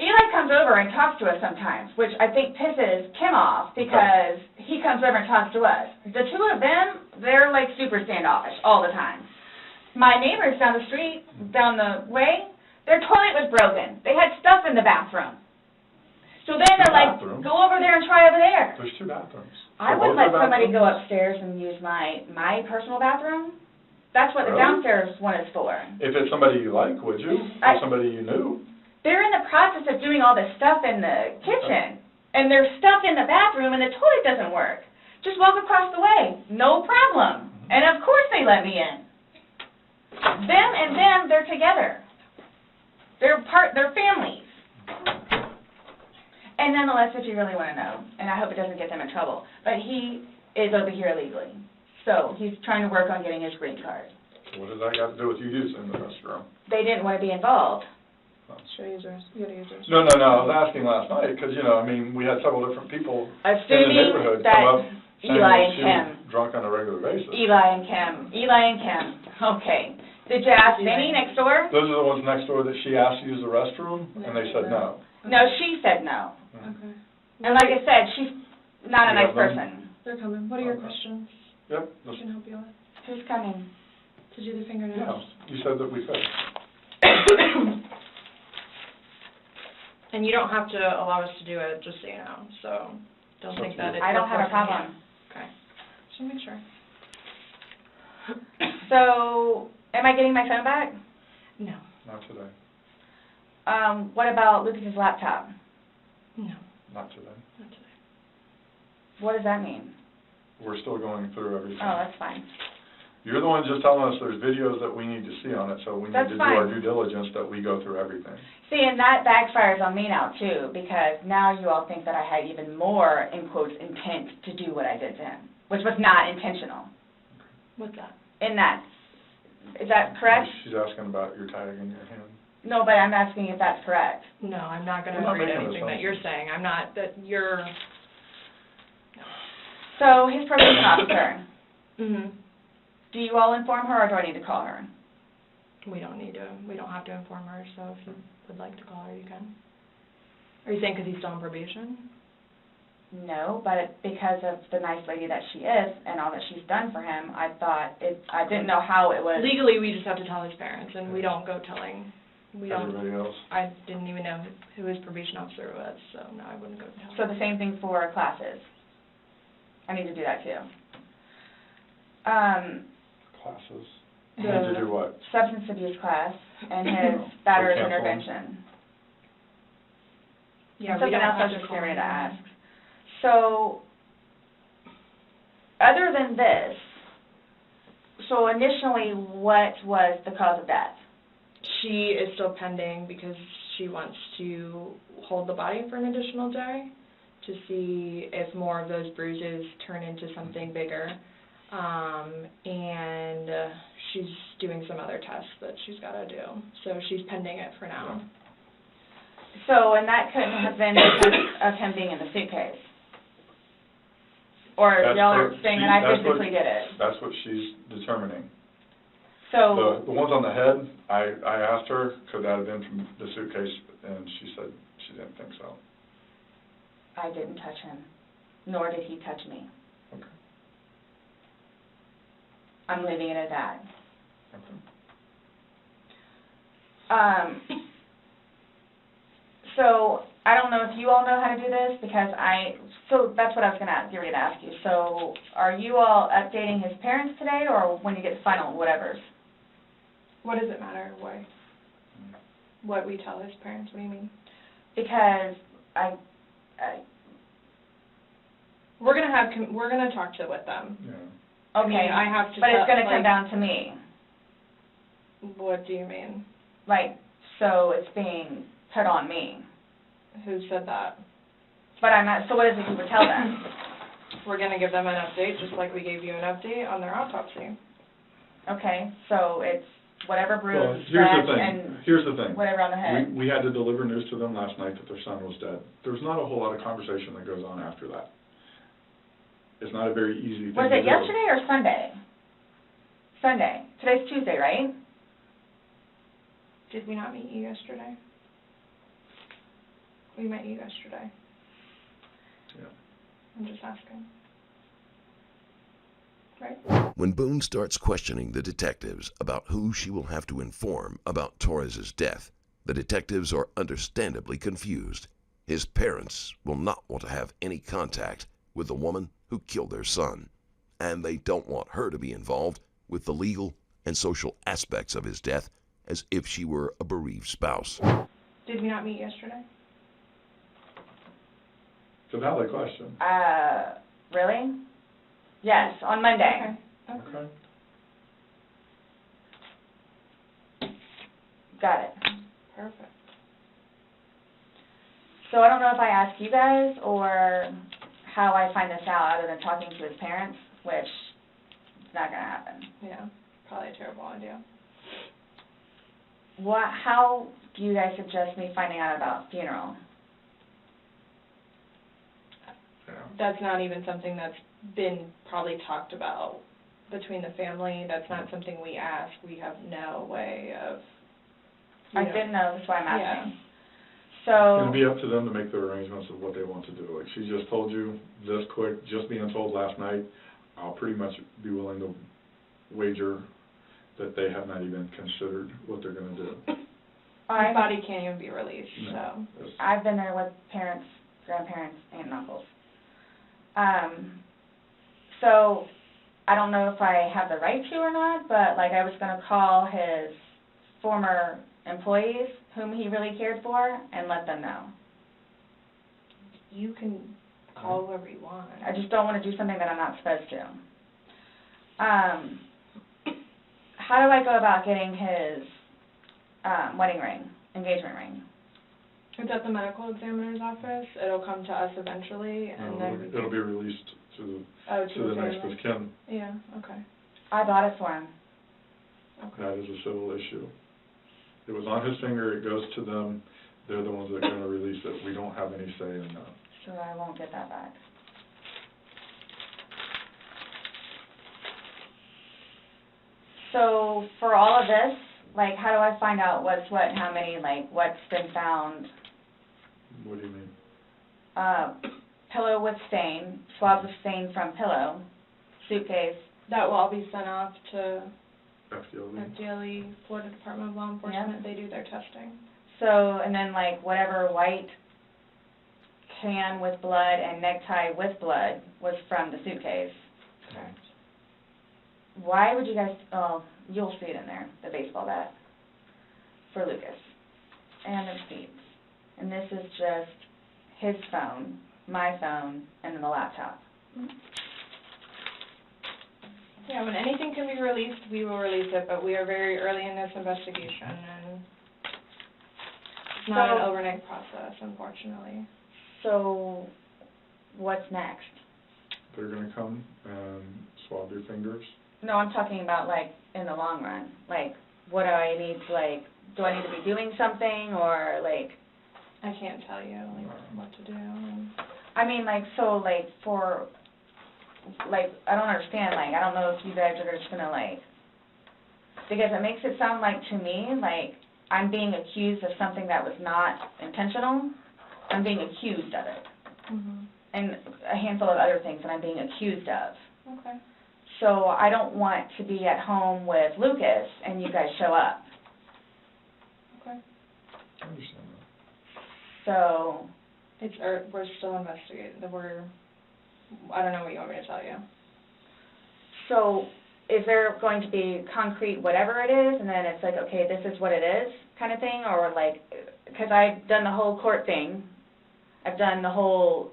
Eli comes over and talks to us sometimes, which I think pisses Kim off because he comes over and talks to us. The two of them, they're like super standoffish all the time. My neighbors down the street, down the way, their toilet was broken. They had stuff in the bathroom. So then they're like, go over there and try over there. There's two bathrooms. I wouldn't let somebody go upstairs and use my personal bathroom. That's what the downstairs one is for. If it's somebody you like, would you? Or somebody you knew? They're in the process of doing all this stuff in the kitchen, and there's stuff in the bathroom, and the toilet doesn't work. Just walk across the way, no problem. And of course they let me in. Them and them, they're together. They're families. And nonetheless, if you really want to know, and I hope it doesn't get them in trouble, but he is over here illegally. So he's trying to work on getting his green card. What does that got to do with you using the restroom? They didn't want to be involved. Should I use yours? You gotta use yours. No, I was asking last night, because, we had several different people in the neighborhood come up saying Eli that and she Kim. was drunk on a regular basis. Eli and Kim. Okay. Did you ask Vinny next door? Those are the ones next door that she asked to use the restroom, and they said no. No, she said no. Okay. And like I said, she's not a nice person. They're coming. What are your questions? Yep. I can help you with. Who's coming? To do the fingernails. Yeah, you said that we could. And you don't have to allow us to do it, just so you know. So don't think that it's... I don't have a problem. Okay. Just want to make sure. So, am I getting my phone back? No. Not today. What about Lucas's laptop? No. Not today. Not today. What does that mean? We're still going through everything. Oh, that's fine. You're the one just telling us there's videos that we need to see on it, so we need to do our due diligence that we go through everything. See, and that backfires on me now, too, because now you all think that I had even more, in quotes, intent to do what I did to him, which was not intentional. What's that? Is that correct? She's asking about your tag in your hand. No, but I'm asking if that's correct. No, I'm not going to We're not agree to making anything that you're saying. I'm not, that you're... So, his probation officer, Mm-hmm. do you all inform her, or do I need to call her? We don't have to inform her, so if you would like to call her, you can. Are you saying because he's still on probation? No, but because of the nice lady that she is and all that she's done for him, I didn't know how it was. Legally, we just have to tell his parents, and we don't go telling. Everybody else? I didn't even know who his probation officer was, so no, I wouldn't go tell him. So the same thing for classes. I need to do that too. Classes? You need to do what? Substance abuse class and his battery intervention. Yeah, Something else I was just getting ready to ask. So, other than this, so initially, what was the cause of death? She is still pending because she wants to hold the body for an additional day to see if more of those bruises turn into something bigger. And she's doing some other tests that she's got to do. So she's pending it for now. So, and that couldn't have been because of him being in the suitcase? Or y'all are saying that I physically did it? That's what she's determining. So the ones on the head, I asked her, could that have been from the suitcase, and she said she didn't think so. I didn't touch him, nor did he touch me. Okay. I'm leaving it at that. Okay. So I don't know if you all know how to do this, because so that's what I was going to ask you. So are you all updating his parents today, or when you get the final whatevers? What does it matter what we tell his parents? What do you mean? Because we're gonna talk with them. Yeah. okay, I mean, I have to but it's going to like, come down to me. What do you mean? Like, so it's being put on me. Who said that? But I'm not, so what is it you would tell them? We're gonna give them an update, just like we gave you an update on their autopsy. Okay, so it's whatever Well, bruise, here's the thing. whatever on the head. We had to deliver news to them last night that their son was dead. There's not a whole lot of conversation that goes on after that. It's not a very easy thing to do. Was it yesterday or Sunday? Sunday. Today's Tuesday, right? Did we not meet you yesterday? We met you yesterday. Yeah. I'm just asking. Right? When Boone starts questioning the detectives about who she will have to inform about Torres's death, the detectives are understandably confused. His parents will not want to have any contact with the woman who killed their son, and they don't want her to be involved with the legal and social aspects of his death as if she were a bereaved spouse. Did we not meet yesterday? It's a valid question. Really? Yes, on Monday. Okay. Got it. Perfect. So I don't know if I ask you guys or how I find this out other than talking to his parents, which is not going to happen. Yeah, probably a terrible idea. How do you guys suggest me finding out about funeral? Yeah. That's not even something that's been probably talked about between the family. That's not something we ask. We have no way of... I didn't know, that's why I'm asking. Yeah. So... It's going to be up to them to make their arrangements of what they want to do. Like, she just told you this quick, just being told last night, I'll pretty much be willing to wager that they have not even considered what they're going to do. His body can't even be released, No. so... I've been there with parents, grandparents, aunt and uncles. So, I don't know if I have the right to or not, but, like, I was going to call his former employees, whom he really cared for, and let them know. You can call whoever you want. I just don't want to do something that I'm not supposed to. How do I go about getting his wedding ring, engagement ring? It's at the medical examiner's office. It'll come to us eventually, and then... It'll be released to the the next of kin. Yeah, okay. I bought it for him. Okay. That is a civil issue. It was on his finger, it goes to them, they're the ones that are going to release it. We don't have any say in that. So I won't get that back. So for all of this, like, how do I find out what's what and how many, like, what's been found? What do you mean? Pillow with stain, swabs of stain from pillow, suitcase. That will all be sent off to FDLE. FDLE, Florida Department of Law Enforcement. They do their testing. So, and then, like, whatever white can with blood and necktie with blood was from the suitcase. Correct. Why would you guys, you'll see it in there, the baseball bat, for Lucas, and the receipts. And this is just his phone, my phone, and then the laptop. Yeah, when anything can be released, we will release it, but we are very early in this investigation, and it's not an overnight process, unfortunately. So, what's next? They're going to come and swab your fingers. No, I'm talking about, like, in the long run. Like, what do I need to, like, do I need to be doing something, or, like... I can't tell you, like, what to do. I mean, like, so, like, for, like, I don't understand, like, I don't know if you guys are just gonna, like, because it makes it sound like, to me, like, I'm being accused of something that was not intentional. I'm being accused of it. Mm-hmm. And a handful of other things that I'm being accused of. Okay. So I don't want to be at home with Lucas and you guys show up. Okay. I understand that. So We're still investigating. I don't know what you want me to tell you. So is there going to be concrete whatever it is, and then it's like, okay, this is what it is kind of thing, or like, because I've done the whole court thing, I've done the whole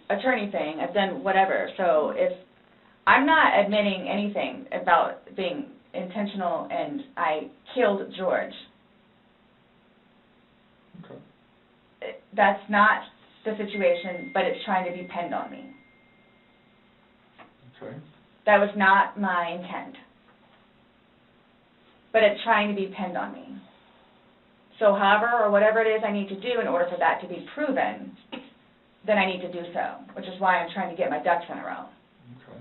attorney thing, I've done whatever, so if I'm not admitting anything about being intentional and I killed George. Okay. That's not the situation, but it's trying to be pinned on me. Okay. That was not my intent. But it's trying to be pinned on me. So however or whatever it is I need to do in order for that to be proven, then I need to do so, which is why I'm trying to get my ducks in a row. Okay.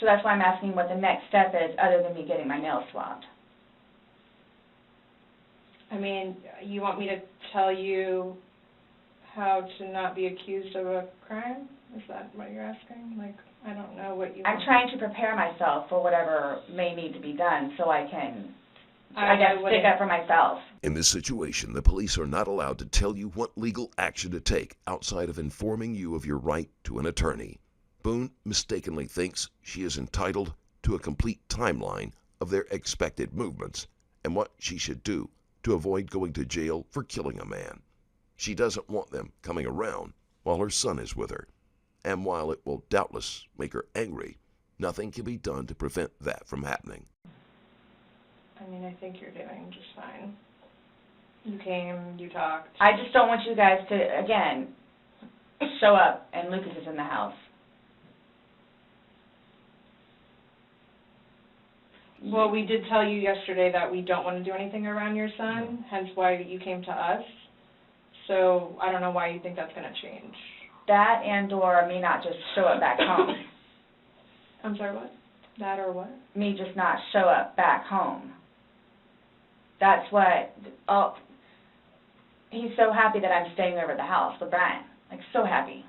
So that's why I'm asking what the next step is other than me getting my nails swabbed. I mean, you want me to tell you how to not be accused of a crime? Is that what you're asking? Like, I don't know what you want. I'm trying to prepare myself for whatever may need to be done so I can, I guess, stick up for myself. In this situation, the police are not allowed to tell you what legal action to take outside of informing you of your right to an attorney. Boone mistakenly thinks she is entitled to a complete timeline of their expected movements and what she should do to avoid going to jail for killing a man. She doesn't want them coming around while her son is with her. And while it will doubtless make her angry, nothing can be done to prevent that from happening. I mean, I think you're doing just fine. You came, you talked. I just don't want you guys to, again, show up and Lucas is in the house. Well, we did tell you yesterday that we don't want to do anything around your son, hence why you came to us. So I don't know why you think that's going to change. That and or me not just show up back home. I'm sorry, what? That or what? Me just not show up back home. That's what, he's so happy that I'm staying over at the house with Brian. Like, so happy.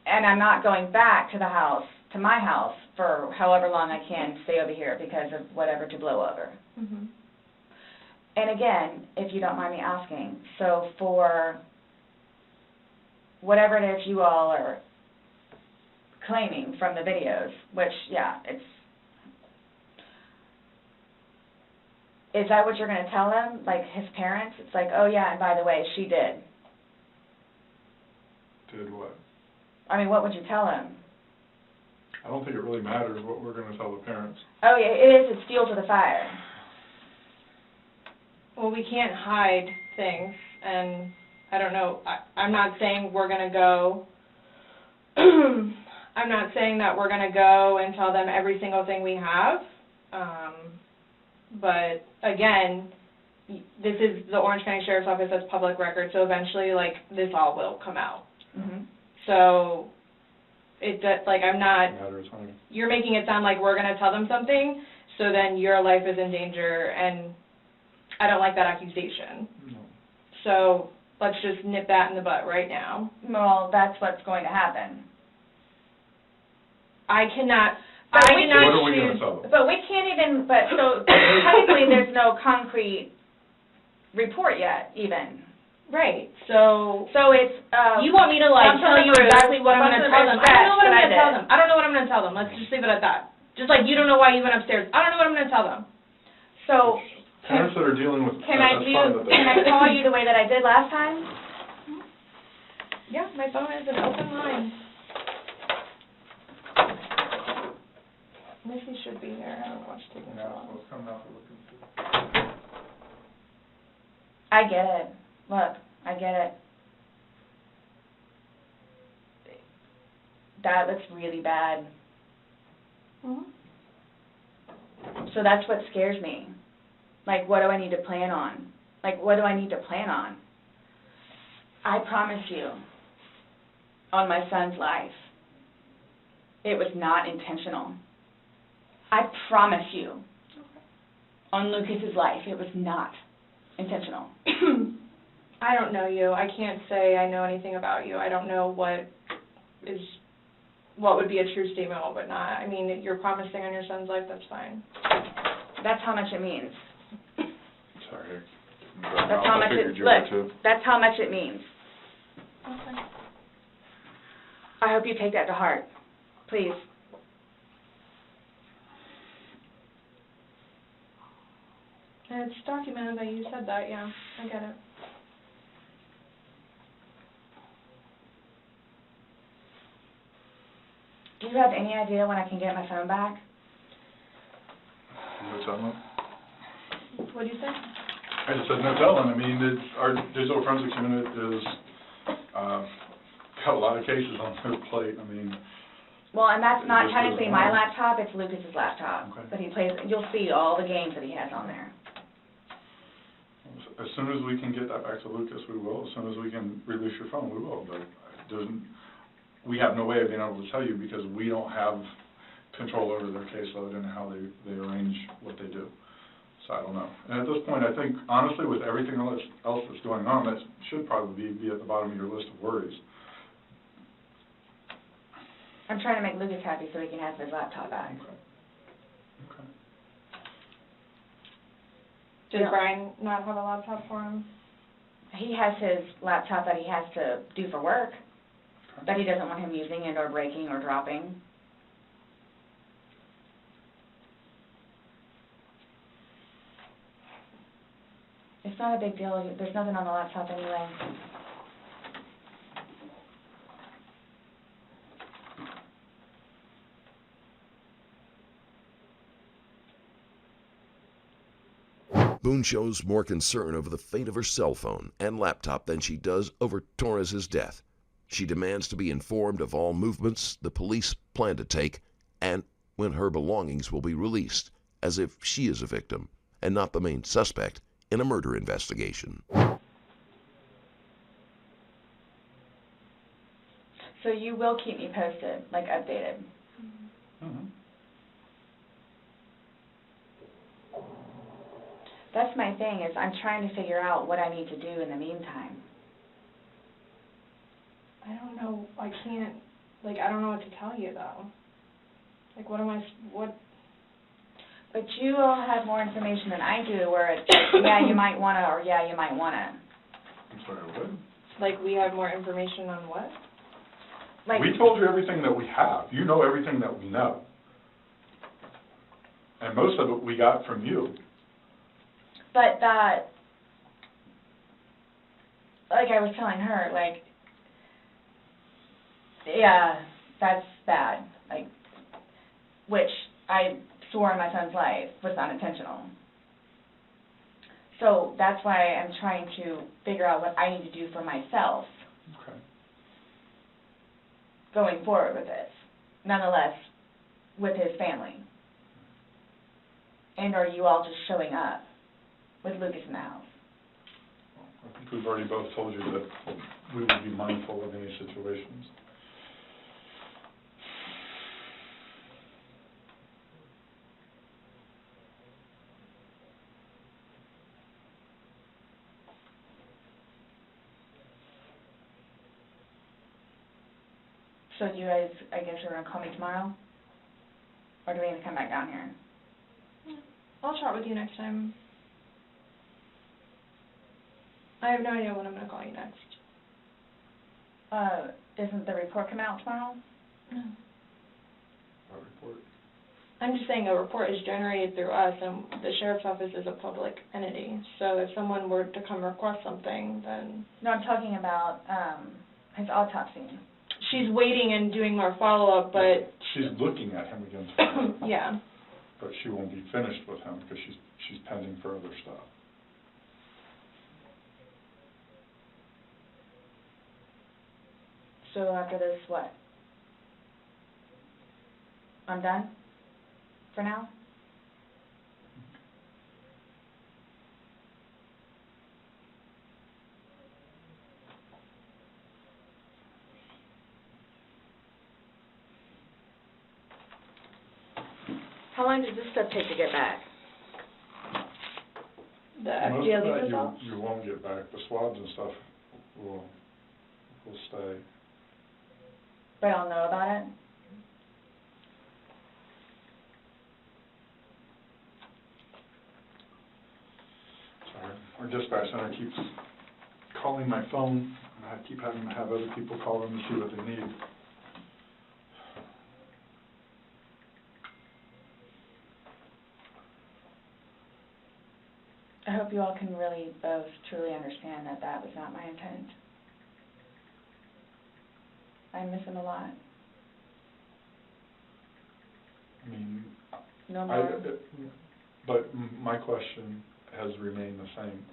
And I'm not going back to the house, to my house, for however long I can stay over here because of whatever to blow over. Mm-hmm. And again, if you don't mind me asking, so for whatever it is you all are claiming from the videos, which, yeah, is that what you're going to tell them, like his parents? It's like, oh, yeah, and by the way, she did. Did what? I mean, what would you tell them? I don't think it really matters what we're going to tell the parents. Oh, yeah, it is. It's fuel to the fire. Well, we can't hide things, and I don't know. I'm not saying we're going to go. I'm not saying that we're going to go and tell them every single thing we have. But, again, this is the Orange County Sheriff's Office, that's public record, so eventually, like, this all will come out. Mm-hmm. So, like, I'm not, Matters, honey. you're making it sound like we're going to tell them something, so then your life is in danger, and I don't like that accusation. No. So, let's just nip that in the butt right now. Well, that's what's going to happen. I cannot But What are we going to choose. tell them? But we can't even, but so technically there's no concrete report yet, even. Right, so it's, you want me to, like, tell you exactly what I'm going to tell them. I don't know what I'm going to tell them. I don't know what I'm going to tell them. Let's just leave it at that. Just like you don't know why you went upstairs. I don't know what I'm going to tell them. So, Parents that are dealing with can I call you the way that I did last time? Yeah, my phone is an open line. Missy should be here. I don't know what's taking so long. Let's come out and look and see. I get it. Look, I get it. That looks really bad. Mm-hmm. So that's what scares me. Like, what do I need to plan on? Like, what do I need to plan on? I promise you, on my son's life, it was not intentional. I promise you, on Lucas's life, it was not intentional. I don't know you. I can't say I know anything about you. I don't know what would be a true statement, what would not. I mean, you're promising on your son's life, that's fine. That's how much it means. Sorry. That's how much it, look, that's how much it means. Okay. I hope you take that to heart. Please. And it's documented that you said that, yeah. I get it. Do you have any idea when I can get my phone back? No telling. What do you say? I just said no telling. I mean, our digital forensics unit is, got a lot of cases on their plate. I mean. Well, and that's not Just technically as my one. laptop, it's Lucas's laptop. Okay. But he plays, you'll see all the games that he has on there. As soon as we can get that back to Lucas, we will. As soon as we can release your phone, we will. But we have no way of being able to tell you because we don't have control over their caseload and how they arrange what they do. So I don't know. And at this point, I think, honestly, with everything else that's going on, that should probably be at the bottom of your list of worries. I'm trying to make Lucas happy so he can have his laptop back. Okay. Did Brian not have a laptop for him? He has his laptop that he has to do for work, that he doesn't want him using it or breaking or dropping. It's not a big deal. There's nothing on the laptop anyway. Boone shows more concern over the fate of her cell phone and laptop than she does over Torres's death. She demands to be informed of all movements the police plan to take and when her belongings will be released, as if she is a victim and not the main suspect in a murder investigation. So you will keep me posted, like updated. Mm-hmm. That's my thing, is I'm trying to figure out what I need to do in the meantime. I don't know. I can't, I don't know what to tell you, though. What? But you all have more information than I do, where it's, yeah, you might want to, or yeah, you might want to. I'm sorry, what? We have more information on what? We told you everything that we have. You know everything that we know. And most of it we got from you. But that, like I was telling her, yeah, that's bad. Which I swore on my son's life was not intentional. So that's why I'm trying to figure out what I need to do for myself. Okay. Going forward with this, nonetheless, with his family. And are you all just showing up with Lucas in the house? I think we've already both told you that we would be mindful of any situations. So you guys, I guess you're going to call me tomorrow? Or do we need to come back down here? I'll chat with you next time. I have no idea when I'm going to call you next. Isn't the report coming out tomorrow? No. Our report. I'm just saying a report is generated through us, and the sheriff's office is a public entity. So if someone were to come request something, then... No, I'm talking about his autopsy. She's waiting and doing more follow-up, but... She's looking at him again tomorrow. Yeah. But she won't be finished with him because she's pending for other stuff. So after this, what? I'm done? For now? How long does this stuff take to get back? The Most FDLE of that results? you won't get back. The swabs and stuff will stay. But I'll know about it? Sorry. Our dispatch center keeps calling my phone, and I keep having to have other people call them to see what they need. I hope you all can really both truly understand that that was not my intent. I miss him a lot. I mean, No more. but my question has remained the same.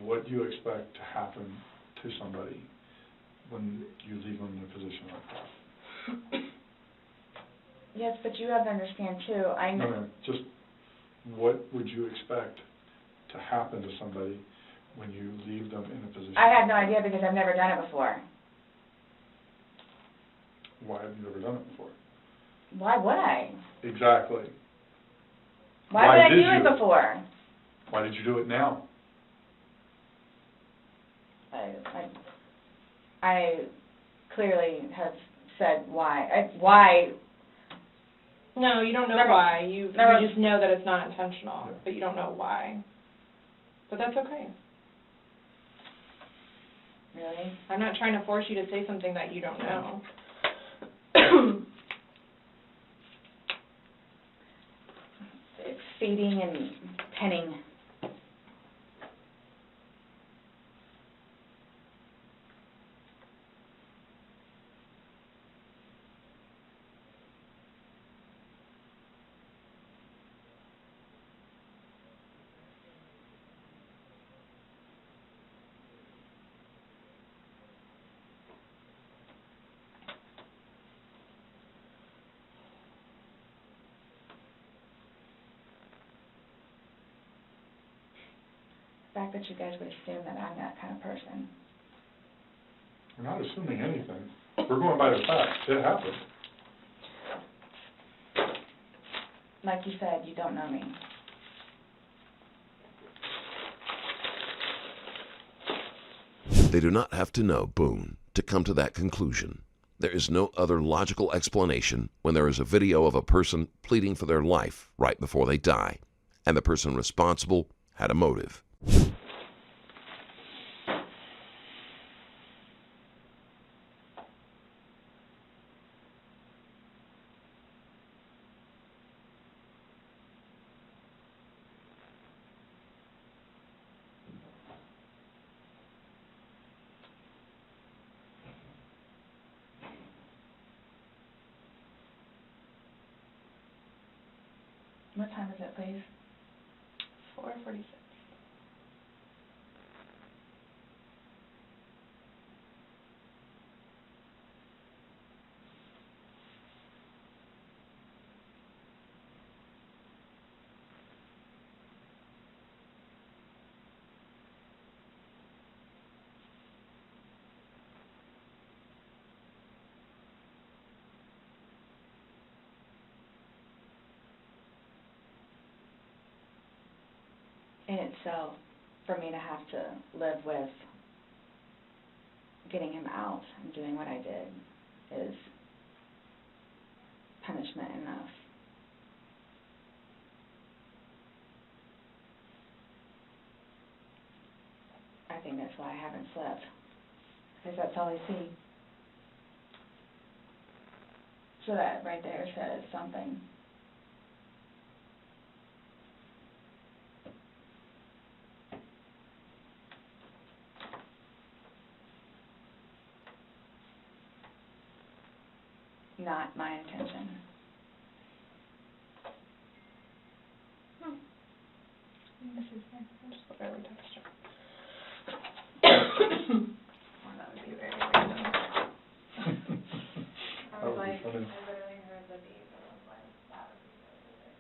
What do you expect to happen to somebody when you leave them in a position like that? Yes, but you have to understand too, I know. No, just what would you expect to happen to somebody when you leave them in a position? I have no idea because I've never done it before. Why have you never done it before? Why would I? Exactly. Why would I did do you? it before? Why did you do it now? I clearly have said why. Why? No, you don't know Never- why. You never- just know that it's not intentional, Yeah. but you don't know why. But that's okay. Really? I'm not trying to force you to say something that you don't know. It's feeding and penning. The fact that you guys would assume that I'm that kind of person. We're not assuming anything. We're going by the facts. It happened. Like you said, you don't know me. They do not have to know Boone to come to that conclusion. There is no other logical explanation when there is a video of a person pleading for their life right before they die, and the person responsible had a motive. What time is it, please? 4:46. In itself, for me to have to live with getting him out and doing what I did is punishment enough. I think that's why I haven't slept, because that's all I see. So that right there says something. Not my intention. This is here. I'll just literally text her. Well, that would be very random. That would be funny. literally heard the beep, and I was like, that would be really weird.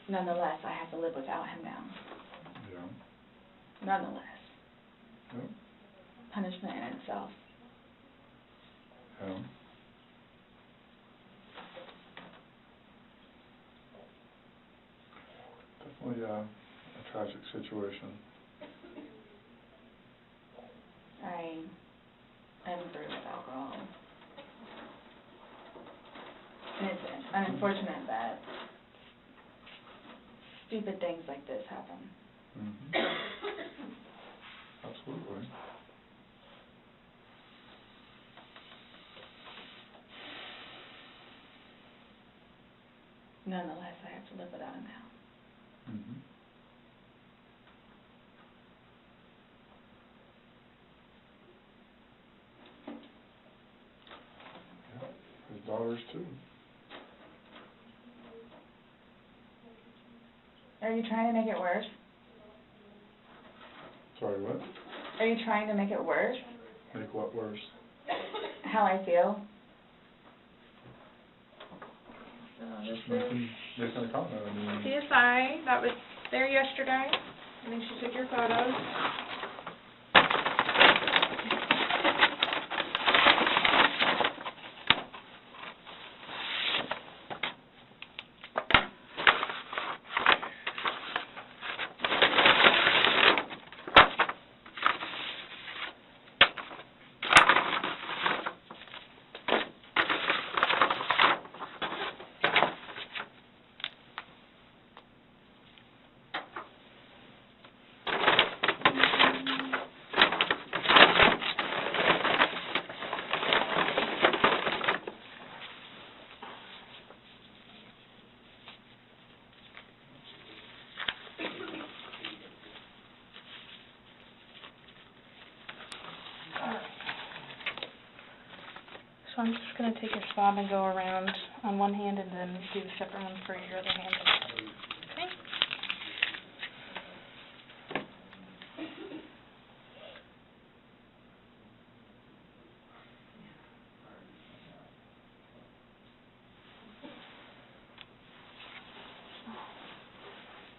Nonetheless, I have to live without him now. Yeah. Nonetheless. Yeah. Punishment in itself. Yeah. Definitely a tragic situation. I'm through with alcohol. And it's unfortunate that stupid things like this happen. Mm-hmm. Absolutely. Nonetheless, I have to live without him now. Mm-hmm. Yeah, his daughters too. Are you trying to make it worse? Sorry, what? Are you trying to make it worse? Make what worse? How I feel? So this Making a comment. I mean, CSI that was there yesterday. I think she took your photos. So I'm just going to take your swab and go around on one hand and then do the separate one for your other hand. Okay?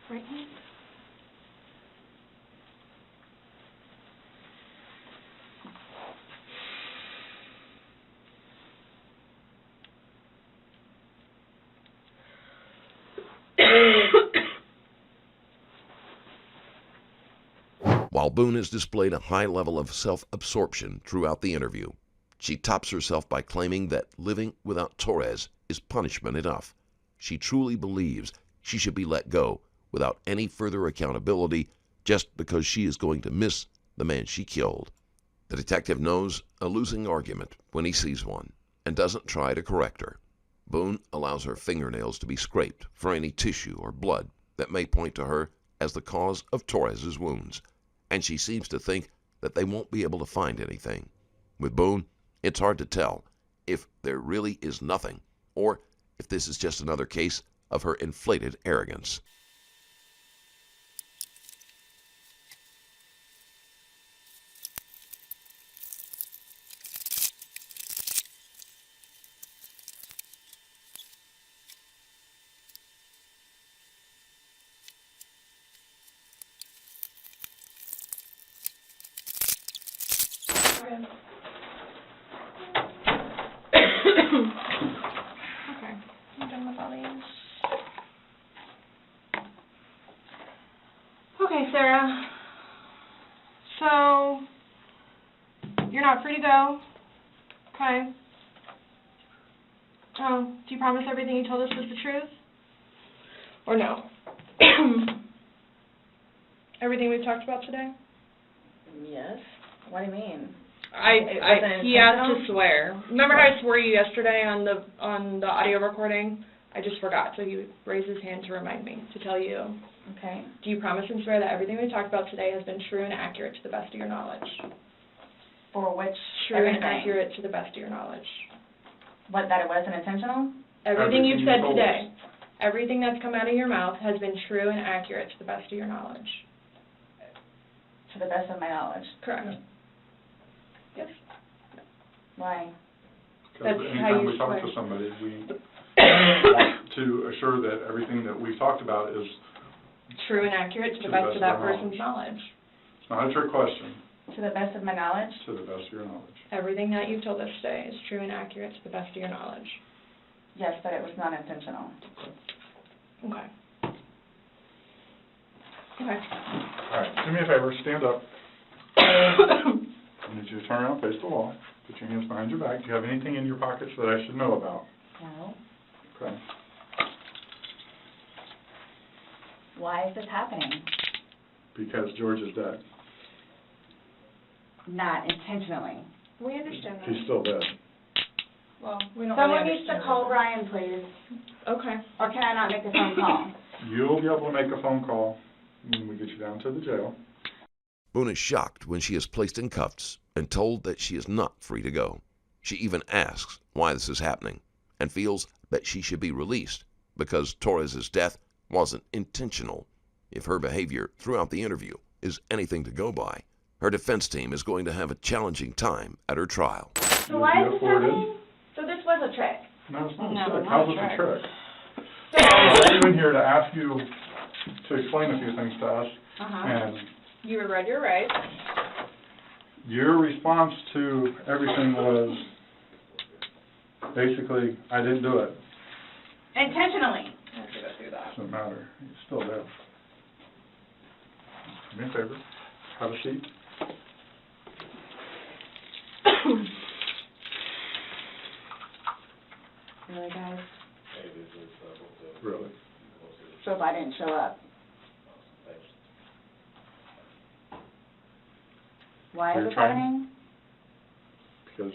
Right hand. While Boone has displayed a high level of self-absorption throughout the interview, she tops herself by claiming that living without Torres is punishment enough. She truly believes she should be let go without any further accountability just because she is going to miss the man she killed. The detective knows a losing argument when he sees one and doesn't try to correct her. Boone allows her fingernails to be scraped for any tissue or blood that may point to her as the cause of Torres's wounds, and she seems to think that they won't be able to find anything. With Boone, it's hard to tell if there really is nothing or if this is just another case of her inflated arrogance. Okay, I'm done with all these. Okay, Sarah. So, you're not free to go. Okay. Oh, do you promise everything you told us was the truth? Or no? Everything we've talked about today? Yes. What do you mean? He asked to swear. Remember how I swore you yesterday on the audio recording? I just forgot, so he raised his hand to remind me, to tell you. Okay. Do you promise and swear that everything we talked about today has been true and accurate to the best of your knowledge? For which True everything? and accurate to the best of your knowledge. What, that it wasn't intentional? Everything you've you said told today, us. everything that's come out of your mouth has been true and accurate to the best of your knowledge. To the best of my knowledge. Correct. Yes. Why? That's Because how anytime you we talk swear. to somebody, we want to assure that everything that we talked about is True and accurate to the best of that person's knowledge. it's not a trick question, To the best of my knowledge? to the best of your knowledge. Everything that you've told us today is true and accurate to the best of your knowledge. Yes, but it was not intentional. Okay. Okay. All right, do me a favor, stand up. I need you to turn around, face the wall, put your hands behind your back. Do you have anything in your pockets that I should know about? No. Okay. Why is this happening? Because George is dead. Not intentionally. We understand that. He's still dead. Well, we don't Someone really needs to understand call that. Brian, please. Okay. Or can I not make a phone call? You'll be able to make a phone call when we get you down to the jail. Boone is shocked when she is placed in cuffs and told that she is not free to go. She even asks why this is happening and feels that she should be released because Torres's death wasn't intentional. If her behavior throughout the interview is anything to go by, her defense team is going to have a challenging time at her trial. So why is this happening? So this was a trick. No, it's not No, a trick. not How's a it a trick. trick? I'm in here to ask you to explain a few things to us, and You were read your rights. your response to everything was basically, I didn't do it. Intentionally. I have to go through that. Doesn't matter. He's still there. Do me a favor. Have a seat. Really, guys? Really. So if I didn't show up, why You're is this trying- happening? Because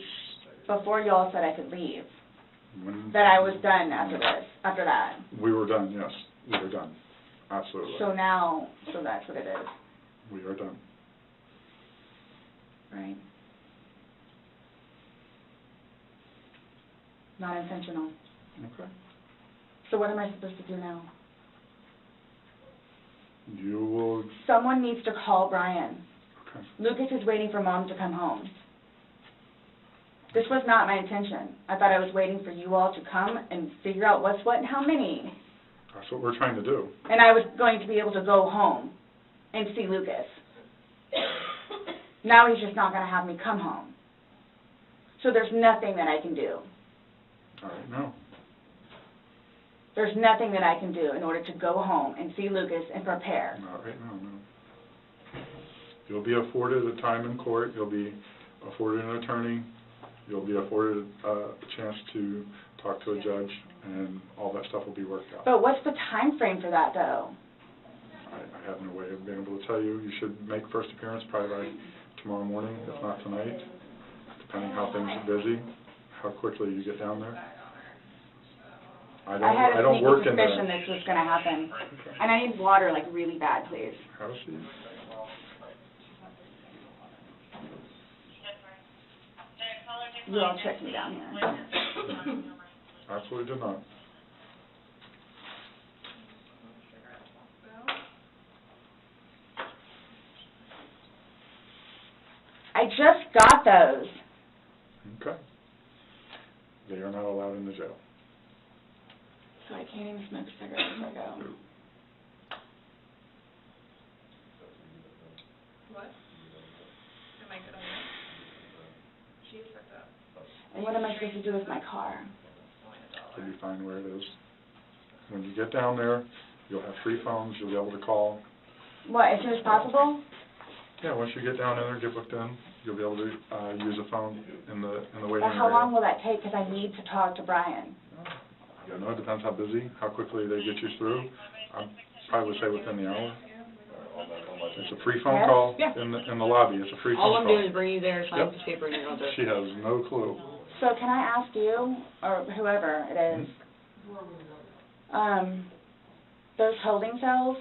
Before you all said I could leave, when that I was done after this, after that. we were done, yes, we were done. Absolutely. So now, so that's what it is, We are done. right? Not intentional. Okay. So what am I supposed to do now? You will, Someone needs to call Brian. okay. Lucas is waiting for Mom to come home. This was not my intention. I thought I was waiting for you all to come and figure out what's what and how many. That's what we're trying to do. And I was going to be able to go home and see Lucas. Now he's just not going to have me come home. So there's nothing that I can do. All right, no. There's nothing that I can do in order to go home and see Lucas and prepare. Not right now, no. You'll be afforded a time in court, you'll be afforded an attorney, you'll be afforded a chance to talk to a judge, and all that stuff will be worked out. But what's the time frame for that, though? I have no way of being able to tell you. You should make first appearance probably by tomorrow morning, if not tonight, depending how things are busy, how quickly you get down there. I had a don't work sneaky in there. suspicion this was going to happen. And I need water, like, really bad, please. Have a seat. You all tricked me down here. Absolutely did not. I just got those. Okay. They are not allowed in the jail. So I can't even smoke cigarettes if I go. What? Am I good on that? She's fucked up. And what am I supposed to do with my car? You'll be fine where it is. When you get down there, you'll have free phones, you'll be able to call. What, as soon as possible? Yeah, once you get down there, get booked in, you'll be able to use a phone in the waiting But area. how long will that take? Because I need to talk to Brian. You know, it depends how busy, how quickly they get you through. I probably would say within the hour. It's a free phone Yes? call Yeah. in the lobby. It's a free phone All call. I'm doing is bringing you there, sign Yep. the paper, and you're going to. She has no clue. So can I ask you, or whoever it is, those holding cells,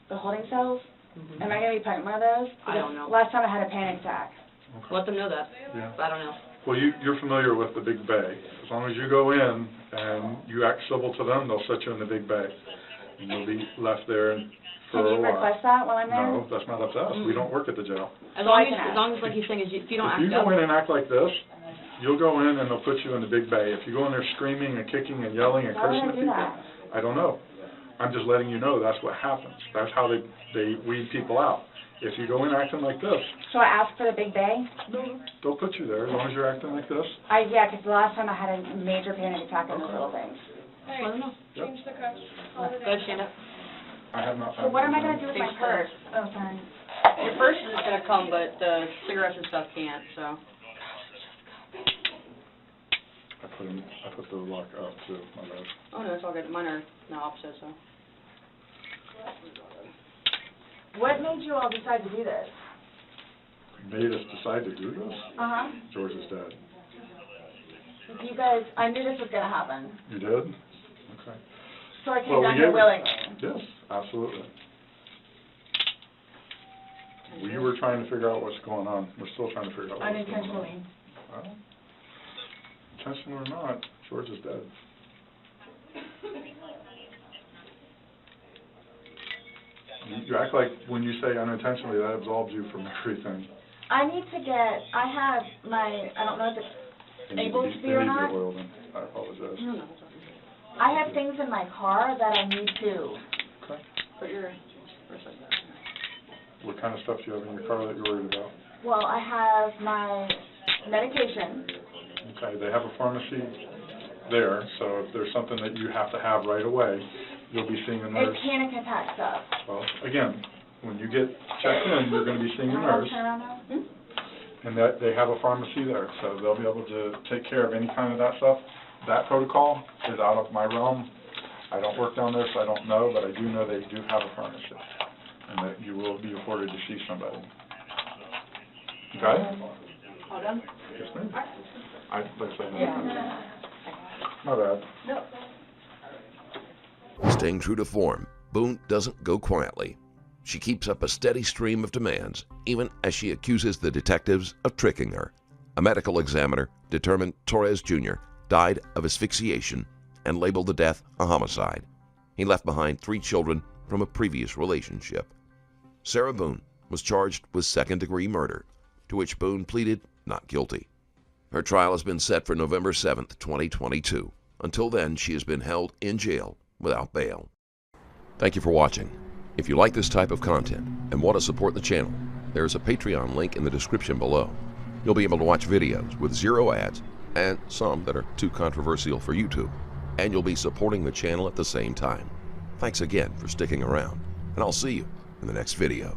the holding cells, Mhm. am I going to be put in one of those? I don't know. Last time I had a panic attack. Okay. Let them know that. Yeah. I don't know. Well, you're familiar with the big bay. As long as you go in and you act civil to them, they'll set you in the big bay. And you'll be left there for Can a you while. request that while I'm there? No, that's not up to us. We don't work at the jail. As So I long can as, ask. as long as, like he's saying, is if you don't If you act up. go in and act like this, you'll go in and they'll put you in the big bay. If you go in there screaming and kicking and yelling and Why would cursing I at do people, that? I don't know. I'm just letting you know that's what happens. That's how they weed people out. If you go in acting like this, So I asked for the big bay? they'll put you there as long as you're acting like this. Yeah, because the last time I had a major panic attack on those Okay. little things. Hey, Let them know. change the cuffs. Call it Go ahead, stand up. I have not So found what am I anything. gonna do with my purse? Oh, sorry. Your purse is gonna come, but the cigarettes and stuff can't, so. I put the lock up too, my bad. Oh, no, it's all good. Mine are the opposite, so. What made you all decide to do this? Made us decide to do this? Uh-huh. George is dead. You guys, I knew this was gonna happen, You did? Okay. so I Well, came down we here gave- willingly. Yes, absolutely. We were trying to figure out what's going on. We're still trying to figure out what's going on. Unintentionally. Well, intentional or not, George is dead. You act like when you say unintentionally, that absolves you from everything. I need to get, I have my, I don't know if it's They need able to be or not. oiled, and I apologize. No, no, it's okay. I have things in my car that I need to. Okay. Put your purse like that. What kind of stuff do you have in your car that you're worried about? Well, I have my medication. Okay, they have a pharmacy there, so if there's something that you have to have right away, you'll be seeing a nurse. It's panic attack stuff. Well, again, when you get checked in, you're going to be seeing a nurse, Turn around now? and that they have a pharmacy there, so they'll be able to take care of any kind of that stuff. That protocol is out of my realm. I don't work down there, so I don't know, but I do know they do have a pharmacy, and that you will be afforded to see somebody. Okay? All done? Yes, ma'am. I, like I said, Yeah. my bad. Staying true to form, Boone doesn't go quietly. She keeps up a steady stream of demands, even as she accuses the detectives of tricking her. A medical examiner determined Torres Jr. died of asphyxiation and labeled the death a homicide. He left behind 3 children from a previous relationship. Sarah Boone was charged with second-degree murder, to which Boone pleaded not guilty. Her trial has been set for November 7th, 2022. Until then, she has been held in jail without bail. Thank you for watching. If you like this type of content and want to support the channel, there is a Patreon link in the description below. You'll be able to watch videos with 0 ads and some that are too controversial for YouTube, and you'll be supporting the channel at the same time. Thanks again for sticking around, and I'll see you in the next video.